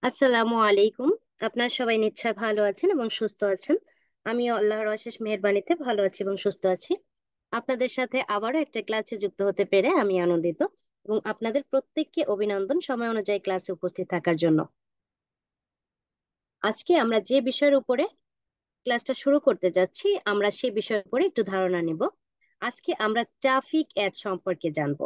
আসসালামু আলাইকুম। আপনার সবাই নিশ্চয় ভালো আছেন এবং সুস্থ আছেন। আমিও আল্লাহর অশেষ মেহেরবানিতে ভালো আছি এবং সুস্থ আছি। আপনাদের সাথে আবারও একটা ক্লাসে যুক্ত হতে পেরে আমি আনন্দিত এবং আপনাদের প্রত্যেককে অভিনন্দন সময় অনুযায়ী ক্লাসে উপস্থিত থাকার জন্য। আজকে আমরা যে বিষয়ের উপরে ক্লাসটা শুরু করতে যাচ্ছি, আমরা সেই বিষয়ের উপরে একটু ধারণা নিব। আজকে আমরা ট্রাফিক অ্যাড সম্পর্কে জানবো।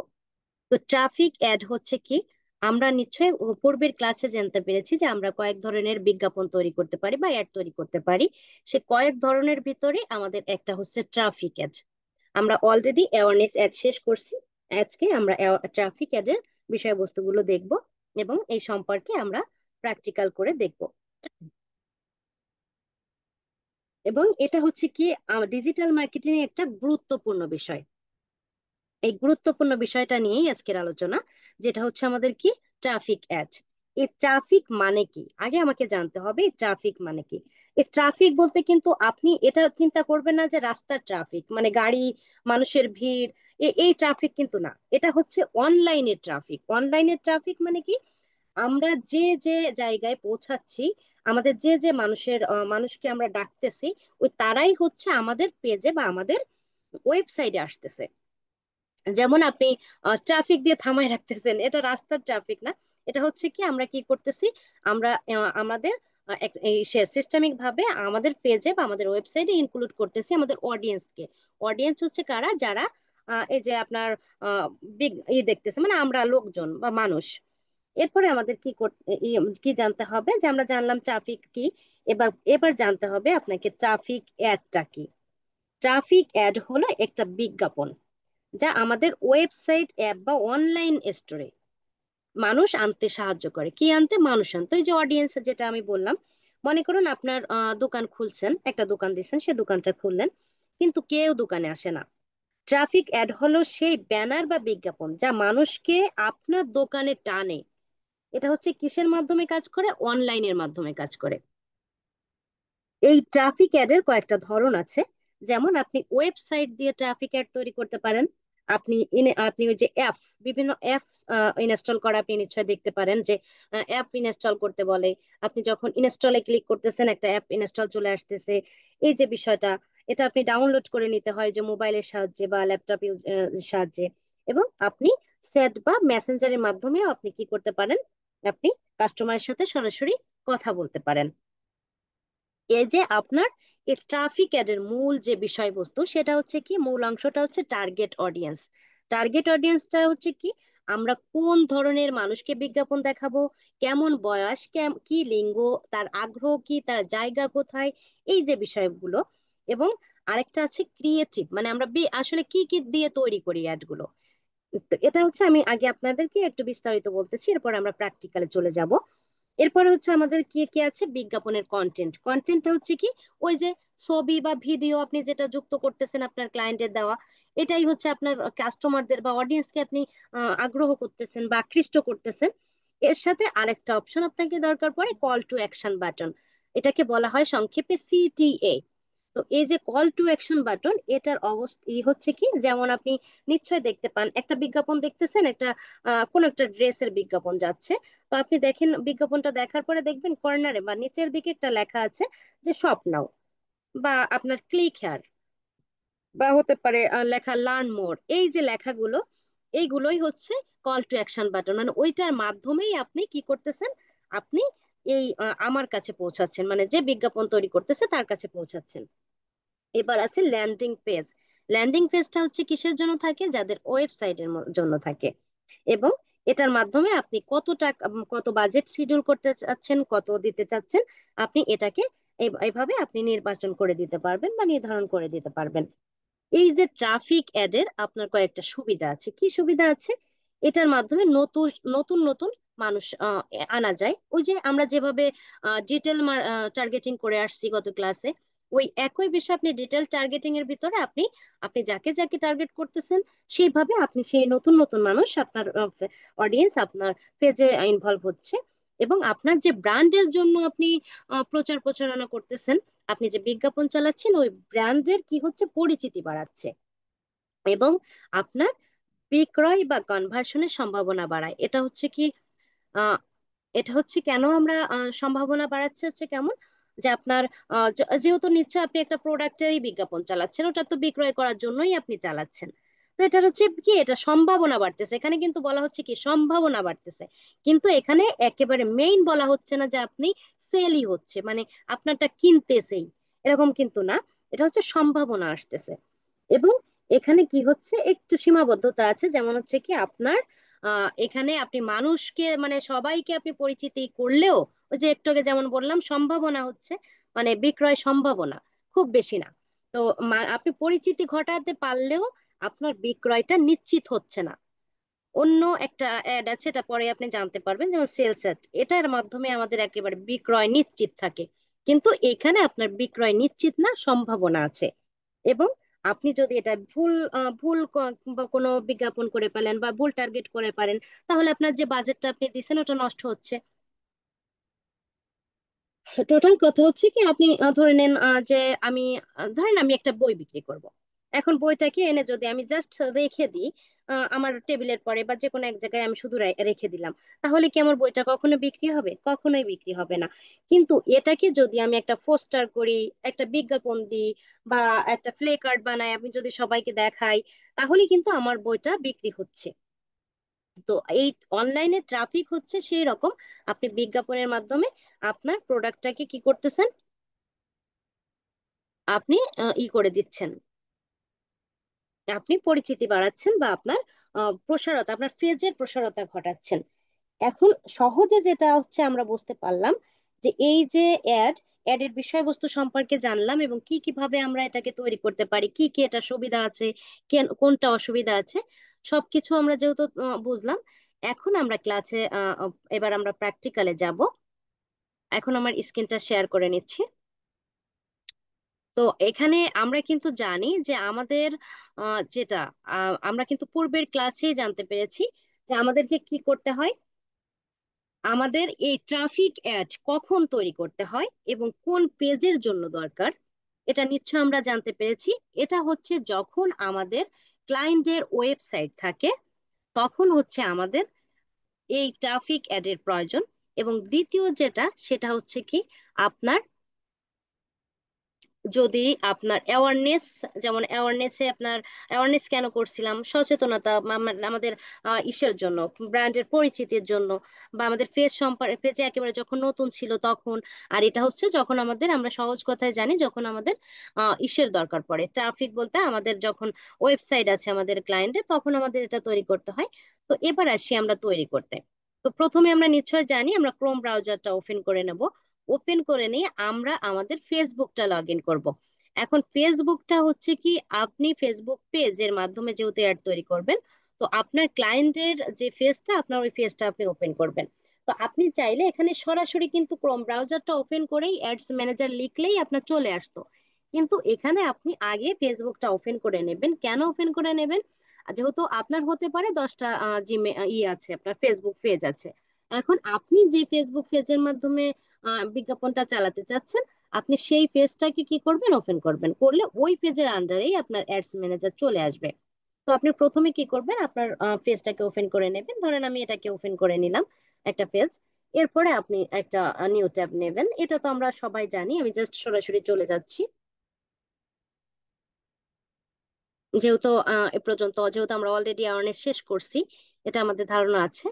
তো ট্রাফিক অ্যাড হচ্ছে কি? আমরা নিশ্চয়ই পূর্বের ক্লাসে জানতে পেরেছি যে আমরা কয়েক ধরনের বিজ্ঞাপন তৈরি করতে পারি বা অ্যাড তৈরি করতে পারি। সে কয়েক ধরনের ভিতরে আমাদের একটা হচ্ছে ট্রাফিক অ্যাড। আমরা অলরেডি অ্যাওয়ারনেস অ্যাড শেষ করছি। আজকে আমরা ট্রাফিক অ্যাডের বিষয়বস্তুগুলো দেখব এবং এই সম্পর্কে আমরা প্র্যাকটিক্যাল করে দেখব। এবং এটা হচ্ছে কি, ডিজিটাল মার্কেটিং এর একটা গুরুত্বপূর্ণ বিষয়। এই গুরুত্বপূর্ণ বিষয়টা নিয়েই আজকের আলোচনা, যেটা হচ্ছে আমাদের কি, ট্রাফিক অ্যাড। এই ট্রাফিক মানে কি আগে আমাকে জানতে হবে। এই ট্রাফিক মানে কি? এই ট্রাফিক বলতে কিন্তু আপনি এটা চিন্তা করবেন না যে রাস্তার ট্রাফিক মানে গাড়ি, মানুষের ভিড়, এই ট্রাফিক কিন্তু না। এটা হচ্ছে অনলাইনের ট্রাফিক। অনলাইনের ট্রাফিক মানে কি? আমরা যে যে জায়গায় পৌঁছাচ্ছি, আমাদের যে যে মানুষকে আমরা ডাকতেছি, ওই তারাই হচ্ছে আমাদের পেজে বা আমাদের ওয়েবসাইটে আসতেছে। যেমন আপনি ট্রাফিক দিয়ে থামায় রাখতেছেন, এটা রাস্তার ট্রাফিক না। এটা হচ্ছে কি, আমরা কি করতেছি, আমরা আমাদের এই সিস্টেমিক ভাবে আমাদের পেজে বা আমাদের ওয়েবসাইটে ইনক্লুড করতেছি আমাদের অডিয়েন্সকে। অডিয়েন্স হচ্ছে কারা? যারা এই যে আপনার বিগ দেখতেছে, মানে আমরা লোকজন বা মানুষ। এরপরে আমাদের কি জানতে হবে, যে আমরা জানলাম ট্রাফিক কি। এবার এবার জানতে হবে আপনাকে ট্রাফিক অ্যাডটা কি। ট্রাফিক অ্যাড হলো একটা বিজ্ঞাপন যা আমাদের ওয়েবসাইট, অ্যাপ বা অনলাইন স্টোরে মানুষ আনতে সাহায্য করে। কি আনতে? মানুষ আনতে। ওই যে অডিয়েন্স যেটা আমি বললাম, মনে করুন আপনার দোকান খুলছেন, একটা দোকান দিচ্ছেন, সে দোকানটা খুললেন, কিন্তু কেউ দোকানে আসে না। ট্রাফিক অ্যাড হলো সেই ব্যানার বা বিজ্ঞাপন যা মানুষকে আপনার দোকানে টানে। এটা হচ্ছে কিসের মাধ্যমে কাজ করে? অনলাইনের মাধ্যমে কাজ করে। এই ট্রাফিক অ্যাড এর কয়েকটা ধরন আছে। যেমন আপনি ওয়েবসাইট দিয়ে ট্রাফিক অ্যাড তৈরি করতে পারেন। আপনি ওই যে অ্যাপ, বিভিন্ন অ্যাপ ইনস্টল করা আপনি নিশ্চয়ই দেখতে পারেন যে অ্যাপ ইনস্টল করতে বলে। আপনি যখন ইনস্টলে ক্লিক করতেছেন, একটা অ্যাপ ইনস্টল চলে আসতেছে। এই যে বিষয়টা, এটা আপনি ডাউনলোড করে নিতে হয় যে মোবাইলের সাহায্যে বা ল্যাপটপ সাহায্যে। এবং আপনি চ্যাট বা মেসেঞ্জারের মাধ্যমেও আপনি কি করতে পারেন, আপনি কাস্টমারের সাথে সরাসরি কথা বলতে পারেন। এই যে আপনার এই ট্রাফিক অ্যাডের মূল যে বিষয়বস্তু, সেটা হচ্ছে কি, মূল অংশটা হচ্ছে টার্গেট অডিয়েন্স। টার্গেট অডিয়েন্সটা হচ্ছে কি, আমরা কোন ধরনের মানুষকে বিজ্ঞাপন দেখাবো, কেমন বয়স, কি লিঙ্গ, তার আগ্রহ কি, তার জায়গা কোথায়, এই যে বিষয়গুলো। এবং আরেকটা আছে ক্রিয়েটিভ, মানে আমরা আসলে কি কি দিয়ে তৈরি করি অ্যাড গুলো। তো এটা হচ্ছে, আমি আগে আপনাদেরকে একটু বিস্তারিত বলতেছি, এরপর আমরা প্র্যাকটিক্যালে চলে যাব। এরপরে হচ্ছে আমাদের কি কি আছে, বিজ্ঞাপনের কন্টেন্ট। কন্টেন্টটা হচ্ছে কি, ওই যে ছবি বা ভিডিও আপনি যেটা যুক্ত করতেছেন আপনার ক্লায়েন্টের দেওয়া, এটাই হচ্ছে আপনার কাস্টমারদের বা অডিয়েন্সকে আপনি আগ্রহ করতেছেন বা আকৃষ্ট করতেছেন। এর সাথে আরেকটা অপশন আপনাকে দরকার পড়ে, কল টু অ্যাকশন বাটন। এটাকে বলা হয় সংক্ষেপে সিটিএ। তো এই যে কল টু অ্যাকশন বাটন, এটার অবস্থা হচ্ছে কি, যেমন আপনি নিশ্চয় দেখতে পান, একটা বিজ্ঞাপন দেখতেছেন, একটা কোন একটা ড্রেসের বিজ্ঞাপন যাচ্ছে। তো আপনি দেখেন, বিজ্ঞাপনটা দেখার পরে দেখবেন কর্নারে বা নিচের দিকে একটা লেখা আছে যে শপ নাও, বা আপনার ক্লিক হেয়ার, বা হতে পারে লেখা লার্ন মোর। এই যে লেখাগুলো, এইগুলোই হচ্ছে কল টু অ্যাকশন বাটন। মানে ওইটার মাধ্যমেই আপনি কি করতেছেন, আপনি এই আমার কাছে পৌঁছাচ্ছেন, মানে যে বিজ্ঞাপন তৈরি করতেছে তার কাছে পৌঁছাচ্ছেন। এবার আছে ল্যান্ডিং পেজ। ল্যান্ডিং পেজটা হচ্ছে কিসের জন্য থাকে? যাদের ওয়েবসাইটের জন্য থাকে। এবং এটার মাধ্যমে আপনি কত টাকা, কত বাজেট শিডিউল করতে চাচ্ছেন, কত দিতে চাচ্ছেন, আপনি এটাকে এইভাবে আপনি নির্বাচন করে দিতে পারবেন বা নির্ধারণ করে দিতে পারবেন। এই যে ট্রাফিক অ্যাডের আপনার কয়েকটা সুবিধা আছে। কি সুবিধা আছে? এটার মাধ্যমে নতুন নতুন নতুন মানুষ আনা যায়। ওই যে আমরা যেভাবে ডিটেল টার্গেটিং করে আসছি গত ক্লাসে, ওই একই বিষয় আপনি ডিটেল টার্গেটিং এর ভিতরে আপনি আপনি যাকে যাকে টার্গেট করতেছেন, সেইভাবে আপনি সেই নতুন নতুন মানুষ আপনার অডিয়েন্স আপনার পেজে ইনভলভ হচ্ছে। এবং আপনার যে ব্র্যান্ডের জন্য আপনি প্রচার প্রচারণা করতেছেন, আপনি যে বিজ্ঞাপন চালাচ্ছেন, ওই ব্র্যান্ডের কি হচ্ছে, পরিচিতি বাড়াচ্ছে। এবং আপনার বিক্রয় বা কনভার্সনের সম্ভাবনা বাড়ায়। এটা হচ্ছে কি, এটা হচ্ছে কেন আমরা সম্ভাবনা বাড়াচ্ছে হচ্ছে কেমন, যে আপনার যেহেতু নিশ্চয় আপনি একটা প্রোডাক্টেরই বিজ্ঞাপন চালাচ্ছেন, ওটা তো বিক্রয় করার জন্যই আপনি চালাচ্ছেন। তো এটা হচ্ছে কি, এটা সম্ভাবনা বাড়তেছে, এখানে কিন্তু বলা হচ্ছে কি সম্ভাবনা বাড়তেছে। কিন্তু এখানে একেবারে মেইন বলা হচ্ছে না যে আপনি সেলই হচ্ছে, মানে আপনারটা কিনতেছেই, এরকম কিন্তু না। এটা হচ্ছে সম্ভাবনা আসতেছে। এবং এখানে কি হচ্ছে, একটু সীমাবদ্ধতা আছে, যেমন হচ্ছে কি আপনার এখানে আপনি মানুষকে মানে সবাইকে আপনি পরিচিতি করলেও, ওই যে একটু আগে যেমন বললাম সম্ভাবনা হচ্ছে, মানে বিক্রয় সম্ভাবনা খুব বেশি না। তো আপনি পরিচিতি ঘটাতে পারলেও আপনার বিক্রয়টা নিশ্চিত হচ্ছে না। অন্য একটা অ্যাড আছে, এটা পরে আপনি জানতে পারবেন, যেমন সেলস অ্যাড, এটার মাধ্যমে আমাদের একেবারে বিক্রয় নিশ্চিত থাকে। কিন্তু এখানে আপনার বিক্রয় নিশ্চিত না, সম্ভাবনা আছে। এবং আপনি যদি এটা ভুল বা কোনো বিজ্ঞাপন করে পেলেন বা ভুল টার্গেট করে পারেন, তাহলে আপনার যে বাজেটটা আপনি দিচ্ছেন ওটা নষ্ট হচ্ছে। টোটাল কথা হচ্ছে কি, আপনি ধরে নেন যে আমি ধরেন আমি একটা বই বিক্রি করব। এখন বইটাকে এনে যদি আমি জাস্ট রেখে দিই আমার টেবিলের পরে বা যে কোনো এক জায়গায় আমি শুধু রেখে দিলাম, তাহলে কি আমার বইটা কখনো বিক্রি হবে? কখনোই বিক্রি হবে না। কিন্তু এটাকে যদি আমি একটা পোস্টার করি, একটা বিজ্ঞাপন দিই, বা একটা প্লে কার্ড বানাই, আমি যদি সবাইকে দেখাই, তাহলে কিন্তু আমার বইটা বিক্রি হচ্ছে। তো এই অনলাইনে ট্রাফিক হচ্ছে সেই রকম, আপনি বিজ্ঞাপনের মাধ্যমে আপনার প্রোডাক্টটাকে কি করতেছেন, আপনি ই করে দিচ্ছেন, আপনি পরিচিতি বাড়াচ্ছেন বা আপনার প্রসারতা, আপনার পেজের প্রসারতা ঘটাচ্ছেন। এখন সহজে যেটা হচ্ছে আমরা বুঝতে পারলাম, যে এই যে অ্যাডের বিষয়বস্তু সম্পর্কে জানলাম, এবং কি কিভাবে আমরা এটাকে তৈরি করতে পারি, কি কি এটা সুবিধা আছে, কোনটা অসুবিধা আছে, সবকিছু আমরা যেহেতু বুঝলাম। এখন আমরা ক্লাসে এবার আমরা প্র্যাকটিক্যালে যাব। এখন আমার স্ক্রিনটা শেয়ার করে নিচ্ছি। তো এখানে আমরা কিন্তু জানি যে আমাদের যেটা আমরা কিন্তু পূর্বের ক্লাসেই জানতে পেরেছি যে আমাদেরকে কি করতে হয়, আমাদের এই ট্রাফিক অ্যাড কখন তৈরি করতে হয় এবং কোন পেজের জন্য দরকার, এটা নিশ্চয় আমরা জানতে পেরেছি। এটা হচ্ছে যখন আমাদের ক্লায়েন্টের ওয়েবসাইট থাকে, তখন হচ্ছে আমাদের এই ট্রাফিক অ্যাডের প্রয়োজন। এবং দ্বিতীয় যেটা, সেটা হচ্ছে কি আপনার যদি আপনার অ্যাওয়ারনেস, যেমন অ্যাওয়ারনেসে আপনার অ্যাওয়ারনেস কেন করছিলাম, সচেতনতা আমাদের ইসের জন্য, ব্র্যান্ডের পরিচিতির জন্য, বা আমাদের ফেজ সম্পর্কে, ফেজে একেবারে যখন নতুন ছিল তখন। আর এটা হচ্ছে যখন আমাদের, আমরা সহজ কথায় জানি, যখন আমাদের ইসের দরকার পড়ে, ট্রাফিক বলতে আমাদের যখন ওয়েবসাইট আছে আমাদের ক্লায়েন্টের, তখন আমাদের এটা তৈরি করতে হয়। তো এবার আসি আমরা তৈরি করতে। তো প্রথমে আমরা নিশ্চয় জানি, আমরা ক্রোম ব্রাউজারটা ওপেন করে নেব। ওপেন করে নিয়ে আমরা আমাদের ফেসবুকটা লগ ইন করবো। এখন ফেসবুকটা হচ্ছে কি, আপনি ফেসবুক পেজের মাধ্যমে যেহেতু অ্যাড তৈরি করবেন, তো আপনার ক্লায়েন্টের যে ফেসটা, আপনার ওই ফেসটা আপনি ওপেন করবেন। তো আপনি চাইলে এখানে সরাসরি কিন্তু ক্রোম ব্রাউজারটা ওপেন করেই অ্যাডস ম্যানেজার লিখলেই আপনার চলে আসতো। কিন্তু এখানে আপনি আগে ফেসবুকটা ওপেন করে নেবেন। কেন ওপেন করে নেবেন? যেহেতু আপনার হতে পারে 10টা জিমে আছে, আপনার ফেসবুক পেজ আছে। এখন আপনি যে ফেসবুক পেজের মাধ্যমে বিজ্ঞাপনটা চালাতে চাচ্ছেন, আপনি সেই পেজটাকে কি করবেন, ওপেন করবেন, করলে ওই পেজের আন্ডারেই আপনার অ্যাডস ম্যানেজার চলে আসবে। তো আপনি প্রথমে কি করবেন, আপনার পেজটাকে ওপেন করে নেবেন। ধরেন আমি এটাকে ওপেন করে নিলাম, একটা পেজ। এরপরে আপনি একটা নিউ ট্যাব নেবেন, এটা তো আমরা সবাই জানি, আমি জাস্ট সরাসরি চলে যাচ্ছি। যেহেতু এ পর্যন্ত যেহেতু আমরা অলরেডি অ্যাওয়ারনেস শেষ করছি, এটা আমাদের ধারণা আছে।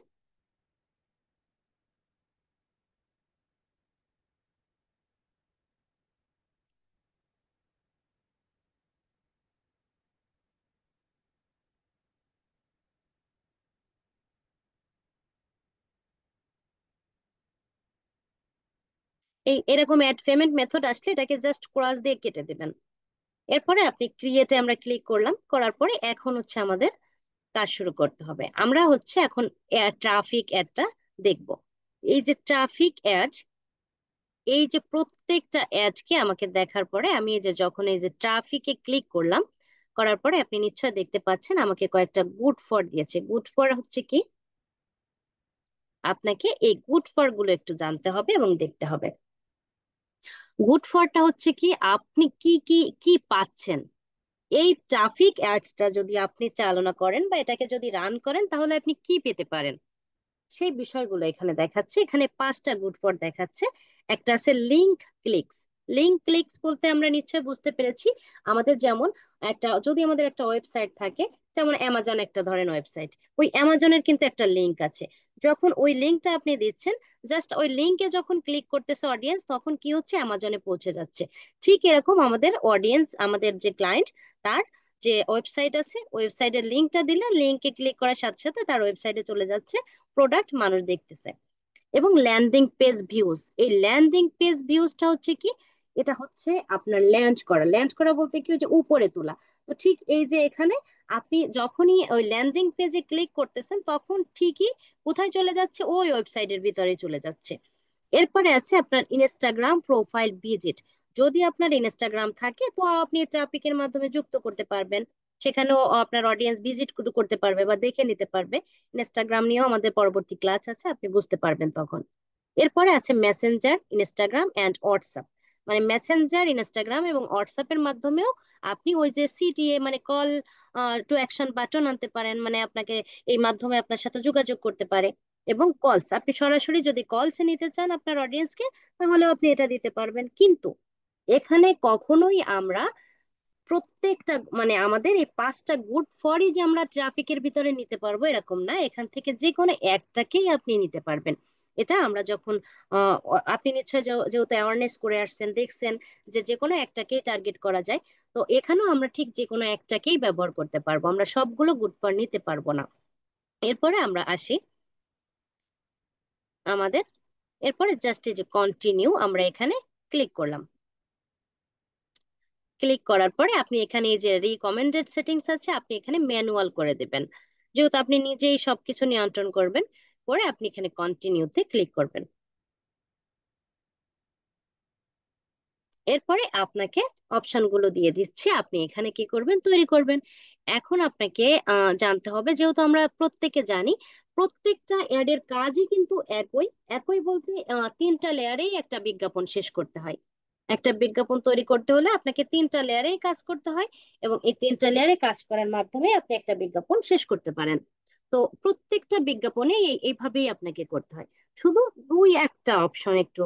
এই এরকম অ্যাড পেমেন্ট মেথড আসলে এটাকে জাস্ট ক্রস দিয়ে কেটে দেবেন। এরপরে আপনি ক্রিয়েটে আমরা ক্লিক করলাম, করার পরে এখন হচ্ছে আমাদের কাজ শুরু করতে হবে। আমরা হচ্ছে এখন ট্রাফিক অ্যাডটা দেখব। এই যে ট্রাফিক অ্যাড, এই যে প্রত্যেকটা অ্যাডকে আমাকে দেখার পরে আমি এই যে যখন এই যে ট্রাফিকে ক্লিক করলাম, করার পরে আপনি নিশ্চয় দেখতে পাচ্ছেন আমাকে কয়েকটা গুড ফর দিয়েছে। গুড ফর হচ্ছে কি, আপনাকে এই গুড ফর গুলো একটু জানতে হবে এবং দেখতে হবে। গুড ফরটা হচ্ছে কি, আপনি কি কি কি পাচ্ছেন। এই ট্রাফিক অ্যাডসটা যদি আপনি চালনা করেন বা এটাকে যদি রান করেন, তাহলে আপনি কি পেতে পারেন। সেই বিষয়গুলো এখানে দেখাচ্ছে। এখানে 5টা গুড ফর দেখাচ্ছে। একটা আছে লিংক ক্লিকস। লিংক ক্লিকস বলতে আমরা নিশ্চয়ই বুঝতে পেরেছি, আমাদের যেমন যদি আমাদের একটা ওয়েবসাইট থাকে, যেমন অ্যামাজন একটা ধরেন ওয়েবসাইট, ওই অ্যামাজনের কিন্তু একটা লিংক আছে। যখন ওই লিংকটা আপনি দিচ্ছেন, জাস্ট ওই লিংকে যখন ক্লিক করতেছে অডিয়েন্স, তখন কি হচ্ছে, অ্যামাজনে পৌঁছে যাচ্ছে। ঠিক এরকম আমাদের অডিয়েন্স, আমাদের যে ক্লায়েন্ট, তার যে ওয়েবসাইট আছে, ওয়েবসাইটের লিংকটা দিলে লিংকে ক্লিক করার সাথে সাথে তার ওয়েবসাইটে চলে যাচ্ছে, প্রোডাক্ট মানুষ দেখতেছে। এবং ল্যান্ডিং পেজ ভিউজ, এই ল্যান্ডিং পেজ ভিউজটা হচ্ছে কি, এটা হচ্ছে আপনার ল্যান্ড করা। ল্যান্ড করা বলতে কি, হচ্ছে উপরে তোলা। তো ঠিক এই যে এখানে আপনি যখনই ওই ল্যান্ডিং পেজে ক্লিক করতেছেন, তখন ঠিকই কোথায় চলে যাচ্ছে, ওই ওয়েবসাইটের ভিতরে চলে যাচ্ছে। এরপরে আছে আপনার ইনস্টাগ্রাম প্রোফাইল ভিজিট। যদি আপনার ইনস্টাগ্রাম থাকে, তো আপনি ট্রাফিকের মাধ্যমে যুক্ত করতে পারবেন, সেখানেও আপনার অডিয়েন্স ভিজিট করতে পারবে বা দেখে নিতে পারবে। ইনস্টাগ্রাম নিয়েও আমাদের পরবর্তী ক্লাস আছে, আপনি বুঝতে পারবেন তখন। এরপরে আছে মেসেঞ্জার, ইনস্টাগ্রাম অ্যান্ড হোয়াটসঅ্যাপ। মানে মেসেঞ্জার, ইনস্টাগ্রাম এবং হোয়াটসঅ্যাপের মাধ্যমেও আপনি ওই যে সিটিএ, মানে কল টু অ্যাকশন বাটন আনতে পারেন, মানে আপনাকে এই মাধ্যমে আপনার সাথে যোগাযোগ করতে পারে। এবং কলস, আপনি সরাসরি যদি কলস নিতে চান আপনার অডিয়েন্সকে, তাহলেও আপনি এটা দিতে পারবেন। কিন্তু এখানে কখনোই আমরা প্রত্যেকটা, মানে আমাদের এই 5টা গুড ফরই যে আমরা ট্রাফিকের ভিতরে নিতে পারবো এরকম না। এখান থেকে যে কোনো একটাকেই আপনি নিতে পারবেন। এটা আমরা যখন আপনি নিশ্চয় যেহেতু অ্যাওয়ারনেস করে আসছেন, দেখছেন যে যে কোনো একটাকেই টার্গেট করা যায়। তো এখানেও আমরা ঠিক যে কোনো একটাকেই ব্যবহার করতে পারবো, আমরা সবগুলো গুড ফর নিতে পারবো না। এরপরে আমরা আসি আমাদের, এরপরে জাস্ট এই যে কন্টিনিউ আমরা এখানে ক্লিক করলাম। ক্লিক করার পরে আপনি এখানে এই যে রিকমেন্ডেড সেটিংস আছে, আপনি এখানে ম্যানুয়াল করে দেবেন, যেহেতু আপনি নিজেই সবকিছু নিয়ন্ত্রণ করবেন। পরে আপনি এখানে কন্টিনিউতে ক্লিক করবেন। এরপরে আপনাকে অপশনগুলো দিয়ে দিচ্ছে, আপনি এখানে কি করবেন, তৈরি করবেন। এখন আপনাকে জানতে হবে, যেহেতু আমরা প্রত্যেকে জানি প্রত্যেকটা অ্যাড এর কাজই কিন্তু একই। একই বলতে 3টা লেয়ারেই একটা বিজ্ঞাপন শেষ করতে হয়। একটা বিজ্ঞাপন তৈরি করতে হলে আপনাকে 3টা লেয়ারেই কাজ করতে হয়, এবং এই 3টা লেয়ারে কাজ করার মাধ্যমে আপনি একটা বিজ্ঞাপন শেষ করতে পারেন। তো প্রত্যেকটা বিজ্ঞাপনে এইভাবেই আপনাকে করতে হয়। শুধু দুই একটা অপশন একটু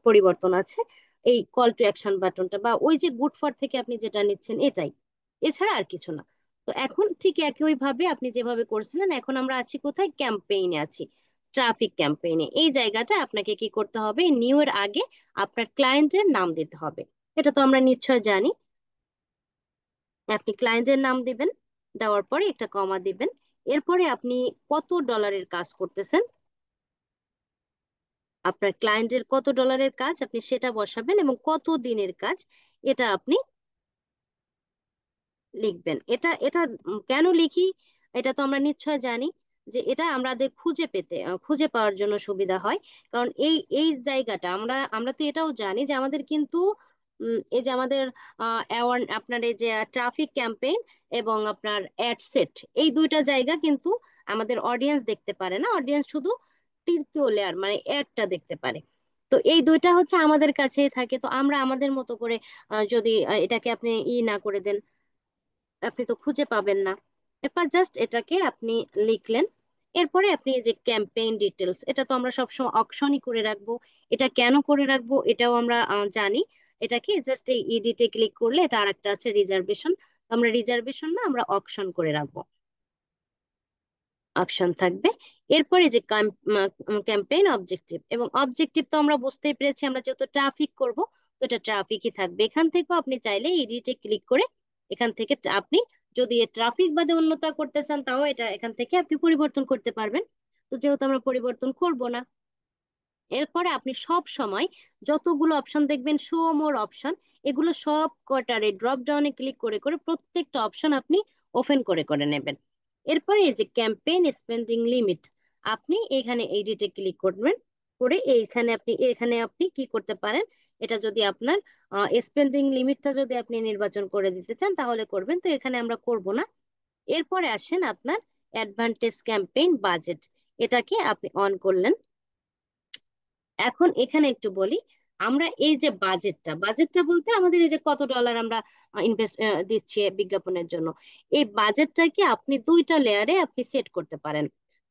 পরিবর্তন আছে, এই কল টু অ্যাকশন বাটনটা বা ওই যে গুড ফর থেকে আপনি যেটা নিচ্ছেন এটাই, এছাড়া আর কিছু না। তো এখন ঠিক একই ভাবে আপনি যেভাবে করছিলেন, এখন আমরা আছি কোথায়, ক্যাম্পেইনে আছি, ট্রাফিক ক্যাম্পেইনে। এই জায়গাটা আপনাকে কি করতে হবে, নিউ এর আগে আপনার ক্লায়েন্টের নাম দিতে হবে। এটা তো আমরা নিশ্চয় জানি। আপনি ক্লায়েন্টের নাম দিবেন, দেওয়ার পরে একটা কমা দিবেন। এরপরে আপনি কত ডলারের কাজ করতেছেন, আপনার ক্লায়েন্টের কত ডলারের কাজ আপনি সেটা বসাবেন, এবং কত দিনের কাজ এটা আপনি লিখবেন। এটা এটা কেন লিখি, এটা তো আমরা নিশ্চয় জানি যে এটা আমাদের খুঁজে পেতে, খুঁজে পাওয়ার জন্য সুবিধা হয়। কারণ এই এই জায়গাটা আমরা আমরা তো এটাও জানি যে আমাদের কিন্তু এই যে আমাদের আপনার এই যে ট্রাফিক ক্যাম্পেইন এবং আপনার অ্যাড সেট, এই দুইটা জায়গা কিন্তু আমাদের অডিয়েন্স দেখতে পারে না। অডিয়েন্স শুধু তৃতীয় লেয়ার মানে অ্যাডটা দেখতে পারে। তো এই দুইটা হচ্ছে আমাদের কাছেই থাকে। তো আমরা আমাদের মতো করে যদি এটাকে আপনি না করে দেন, আপনি তো খুঁজে পাবেন না। এরপর জাস্ট এটাকে আপনি লিখলেন। এরপরে আপনি এই যে ক্যাম্পেইন ডিটেলস, এটা তো আমরা সবসময় অপশনই করে রাখবো। এটা কেন করে রাখবো এটাও আমরা জানি। এটাকে জাস্ট এই এডিটে ক্লিক করলে, এটা আরেকটা আছে রিজার্ভেশন, আমরা রিজার্ভেশন না, আমরা অপশন করে রাখবো, অপশন থাকবে। এরপরে যে ক্যাম্পেইন অবজেক্টিভ, এবং অবজেক্টিভ তো আমরা বুঝতেই পেরেছি, আমরা যেহেতু ট্রাফিক করব, তো এটা ট্রাফিকই থাকবে। এখান থেকেও আপনি চাইলে এডিটে ক্লিক করে এখান থেকে আপনি যদি ট্রাফিক বাদে অন্যতা করতে চান, তাও এটা এখান থেকে আপনি পরিবর্তন করতে পারবেন। তো যেহেতু আমরা পরিবর্তন করব না, এরপরে আপনি সব সময় যতগুলো অপশন দেখবেন, শো মোর অপশন, এগুলো সব কটারে ড্রপ ডাউনে ক্লিক করে করে প্রত্যেকটা অপশন আপনি ওপেন করে করে নেবেন। এরপরে এই যে ক্যাম্পেইন স্পেন্ডিং লিমিট, আপনি এখানে এডিটে ক্লিক করবেন, করে এখানে আপনি কি করতে পারেন, এটা যদি আপনার স্পেন্ডিং লিমিটটা যদি আপনি নির্বাচন করে দিতে চান তাহলে করবেন, তো এখানে আমরা করব না। এরপরে আসেন আপনার অ্যাডভান্টেজ ক্যাম্পেইন বাজেট, এটাকে আপনি অন করলেন। এখন এখানে একটু বলি, আমরা এই যে বাজেটটা, বাজেটটা বলতে আমাদের এই যে কত ডলার আমরা ইনভেস্ট দিচ্ছি বিজ্ঞাপনের জন্য, এই বাজেটটাকে আপনি দুইটা লেয়ারে আপনি সেট করতে পারেন।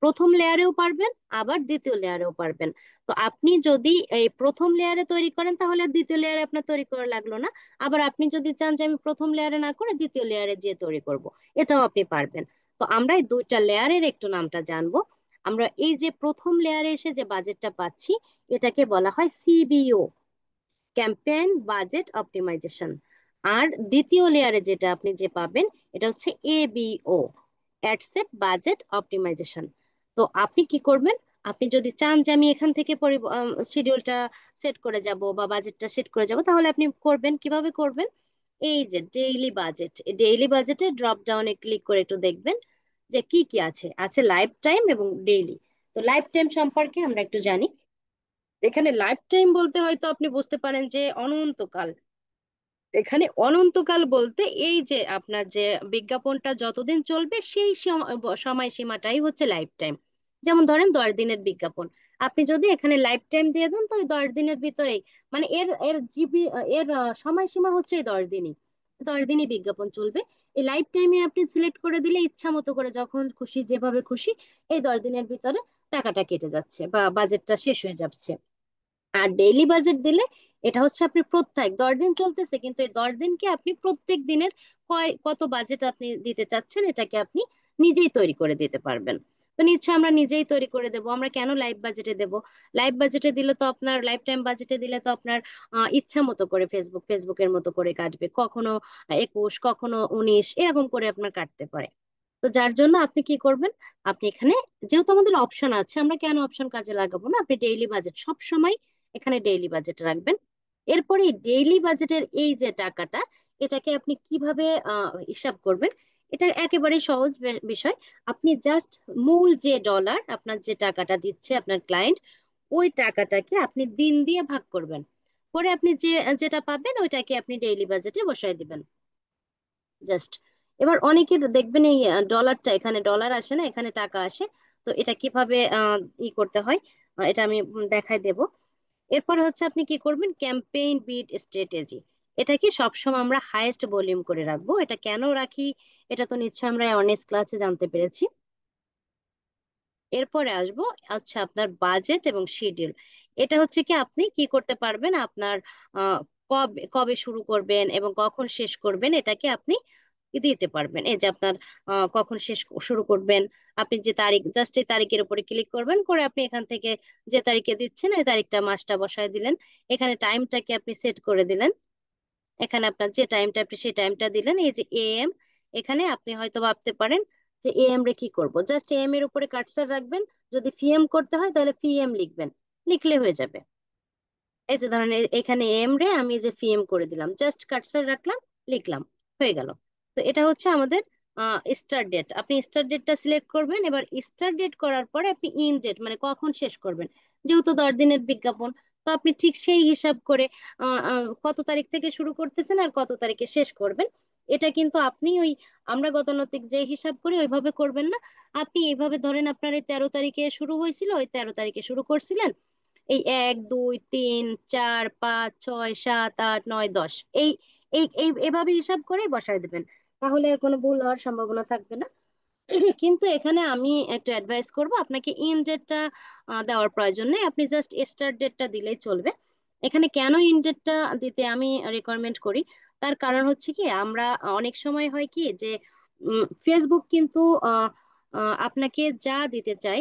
প্রথম লেয়ারেও পারবেন, আবার দ্বিতীয় লেয়ারেও পারবেন। তো আপনি যদি এই প্রথম লেয়ারে তৈরি করেন তাহলে আর দ্বিতীয় লেয়ারে আপনার তৈরি করা লাগলো না। আবার আপনি যদি চান যে আমি প্রথম লেয়ারে না করে দ্বিতীয় লেয়ারে যে তৈরি করব, এটাও আপনি পারবেন। তো আমরা এই দুইটা লেয়ারের একটু নামটা জানবো। আমরা এই যে প্রথম লেয়ারে এসে যে বাজেটটা পাচ্ছি, এটাকে বলা হয় সিবিও, ক্যাম্পেইন বাজেট অপটিমাইজেশন। আর দ্বিতীয় লেয়ারে যেটা আপনি যে পাবেন, এটা হচ্ছে এবিও, অ্যাডসেট বাজেট অপটিমাইজেশন। তো আপনি কি করবেন, আপনি যদি চান যে আমি এখান থেকে শিডিউলটা সেট করে যাব বা বাজেটটা সেট করে যাব, তাহলে আপনি করবেন কিভাবে করবেন। এই যে ডেইলি বাজেট, ডেইলি বাজেটে ড্রপ ডাউনে ক্লিক করে একটু দেখবেন যে কি কি আছে, আছে লাইফ টাইম এবং ডেইলি। তো লাইফ টাইম সম্পর্কে আমরা একটু জানি। এখানে লাইফ টাইম বলতে হয়তো আপনি বুঝতে পারেন যে অনন্তকাল। এখানে অনন্তকাল বলতে এই যে আপনার যে বিজ্ঞাপনটা যতদিন চলবে সেই সময়সীমাটাই হচ্ছে লাইফ টাইম। যেমন ধরেন 10 দিনের বিজ্ঞাপন, আপনি যদি এখানে লাইফ টাইম দিয়ে দেন তো ওই 10 দিনের ভিতরেই, মানে এর এর জিবি, এর সময়সীমা হচ্ছে এই 10 দিনই, 10 দিনই বিজ্ঞাপন চলবে। এই লাইফ টাইমে আপনি সিলেক্ট করে দিলে ইচ্ছা মতো করে যখন খুশি যেভাবে খুশি এই 10 দিনের ভিতরে টাকাটা কেটে যাচ্ছে বা বাজেটটা শেষ হয়ে যাচ্ছে। আর ডেইলি বাজেট দিলে এটা হচ্ছে আপনি প্রত্যেক 10 দিন চলতেছে, কিন্তু এই 10 দিনকে আপনি প্রত্যেক দিনের কত বাজেট আপনি দিতে চাচ্ছেন এটাকে আপনি নিজেই তৈরি করে দিতে পারবেন। তো নিশ্চয়ই আমরা নিজেই তৈরি করে দেবো। আমরা কেন লাইভ বাজেটে দেব, লাইভ বাজেটে দিলে তো আপনার লাইফ টাইম বাজেটে দিলে তো আপনার ইচ্ছা মতো করে ফেসবুকের মতো করে কাটবে, কখনো 21, কখনো 19, এরকম করে আপনার কাটতে পারে। তো যার জন্য আপনি কি করবেন, আপনি এখানে যেহেতু আমাদের অপশন আছে, আমরা কেন অপশন কাজে লাগাবো না, আপনি ডেইলি বাজেট সব সময় এখানে ডেইলি বাজেট রাখবেন। এরপরে ডেইলি বাজেটের এই যে টাকাটা, এটাকে আপনি কিভাবে হিসাব করবেন, এটা একেবারে সহজ বিষয়। আপনি জাস্ট মূল যে ডলার আপনার যে টাকাটা দিচ্ছে আপনার ক্লায়েন্ট, ওই টাকাটাকে আপনি দিন দিয়ে ভাগ করবেন, করে আপনি যেটা পাবেন ওইটাকে আপনি ডেইলি বাজেটে বসায় দিবেন জাস্ট। এবার অনেকের দেখবেন এই ডলারটা, এখানে ডলার আসে না, এখানে টাকা আসে। তো এটা কিভাবে করতে হয়, এটা আমি দেখাই দেব। এরপরে হচ্ছে আপনি কি করবেন, ক্যাম্পেইন বিট স্ট্র্যাটেজি। এটা কি সবসময় আমরা হাইয়েস্ট ভলিউম করে রাখবো। এটা কেন রাখি, এটা তো নিশ্চয়ই আমরা অনেক ক্লাসে জানতে পেরেছি। এরপরে আসবো আচ্ছা আপনার বাজেট এবং শিডিউল। এটা হচ্ছে কি আপনি কি করতে পারবেন, আপনার কবে কবে শুরু করবেন এবং কখন শেষ করবেন, এটাকে আপনি দিতে পারবেন। এই যে আপনার কখন শেষ শুরু করবেন, আপনি যে তারিখ, জাস্ট এই তারিখের উপরে ক্লিক করবেন, করে আপনি এখান থেকে যে তারিখে দিচ্ছেন এই তারিখটা মাসটা বসায় দিলেন। এখানে টাইমটাকে আপনি সেট করে দিলেন, এখানে আপনার যে টাইমটা আপনি সেই টাইমটা দিলেন। এই যে এএম, এখানে আপনি হয়তো ভাবতে পারেন যে এএম রে কি করব, জাস্ট এএম এর উপরে কার্সার রাখবেন। যদি পিএম করতে হয় তাহলে পিএম লিখবেন, লিখলে হয়ে যাবে। এই যে ধরেন এখানে এম রে আমি এই যে পিএম করে দিলাম, জাস্ট কার্সার রাখলাম, লিখলাম, হয়ে গেল। তো এটা হচ্ছে আমাদের স্টার্ট ডেট। আপনি স্টার্ট ডেটটা সিলেক্ট করবেন। এবার স্টার্ট ডেট করার পরে আপনি ইন ডেট মানে কখন শেষ করবেন, যেহেতু 10 দিনের বিজ্ঞাপন, তো আপনি ঠিক সেই হিসাব করে কত তারিখ থেকে শুরু করতেছেন আর কত তারিখে শেষ করবেন। এটা কিন্তু আপনি ওই আমরা গতানুগতিক যে হিসাব করি ওইভাবে করবেন না। আপনি এইভাবে ধরেন আপনার এই 13 তারিখে শুরু হয়েছিল, ওই 13 তারিখে শুরু করছিলেন, এই 1, 2, 3, 4, 5, 6, 7, 8, 9, 10, এই এই এই এভাবে হিসাব করে বসায় দেবেন, তাহলে আর কোনো ভুল হওয়ার সম্ভাবনা থাকবে না। কিন্তু এখানে আমি একটা অ্যাডভাইস করব, আপনাকে ইন ডেটটা দেওয়ার প্রয়োজন নেই, আপনি জাস্ট স্টার্ট ডেটটা দিলেই চলবে। এখানে কেন ইন ডেটটা দিতে আমি রেকমেন্ড করি, তার কারণ হচ্ছে কি আমরা অনেক সময় হয় কি যে ফেসবুক কিন্তু আহ, আপনাকে যা দিতে চাই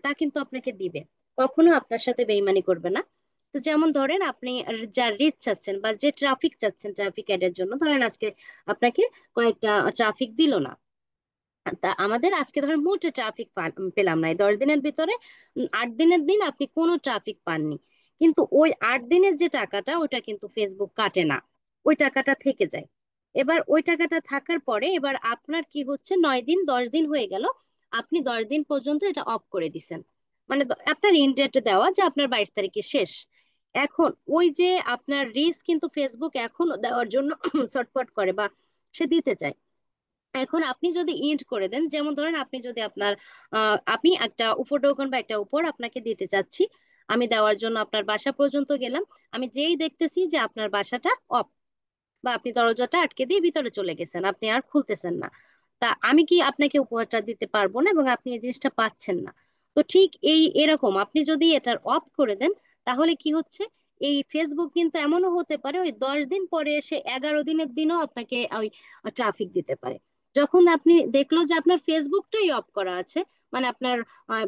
তা কিন্তু আপনাকে দিবে, কখনো আপনার সাথে বেইমানি করবে না। তো যেমন ধরেন আপনি যা রিচ চাচ্ছেন বা যে ট্রাফিক চাচ্ছেন, ট্রাফিক অ্যাডের জন্য ধরেন আজকে আপনাকে কয়েকটা ট্রাফিক দিল না, তা আমাদের আজকে ধরেন মোটে ট্রাফিক পেলাম না এই 10 দিনের ভিতরে, 8 দিনের দিন আপনি কোনো ট্রাফিক পাননি, কিন্তু ওই 8 দিনের যে টাকাটা ওটা কিন্তু ফেসবুক কাটে না, ওই টাকাটা থেকে যায়। এবার ওই টাকাটা থাকার পরে এবার আপনার কি হচ্ছে, 9 দিন 10 দিন হয়ে গেল, আপনি 10 দিন পর্যন্ত এটা অফ করে দিছেন, মানে আপনার ইনডেট দেওয়া যে আপনার 22 তারিখে শেষ। এখন ওই যে আপনার রিস্ক কিন্তু ফেসবুক এখনো দেওয়ার জন্য ছটফট করে বা সে দিতে চায়। এখন আপনি যদি ইন্ট করে দেন, যেমন ধরেন আপনি যদি আপনার আমি একটা উপঢৌকন বা একটা উপর আপনাকে দিতে চাচ্ছি, আমি দেওয়ার জন্য আপনার বাসা পর্যন্ত গেলাম, আমি যেই দেখতেছি যে আপনার বাসাটা অফ বা আপনি দরজাটা আটকে দিয়ে ভিতরে চলে গেছেন, আপনি আর খুলতেছেন না, তা আমি কি আপনাকে উপহারটা দিতে পারবো না এবং আপনি এই জিনিসটা পাচ্ছেন না। তো ঠিক এরকম আপনি যদি এটার অফ করে দেন, তাহলে কি হচ্ছে, এই ফেসবুক কিন্তু এমনও হতে পারে ওই 10 দিন পরে এসে 11 দিনের দিনও আপনাকে ওই ট্রাফিক দিতে পারে। যখন আপনি দেখলো যে আপনার ফেসবুকটাই অফ করা আছে, মানে আপনার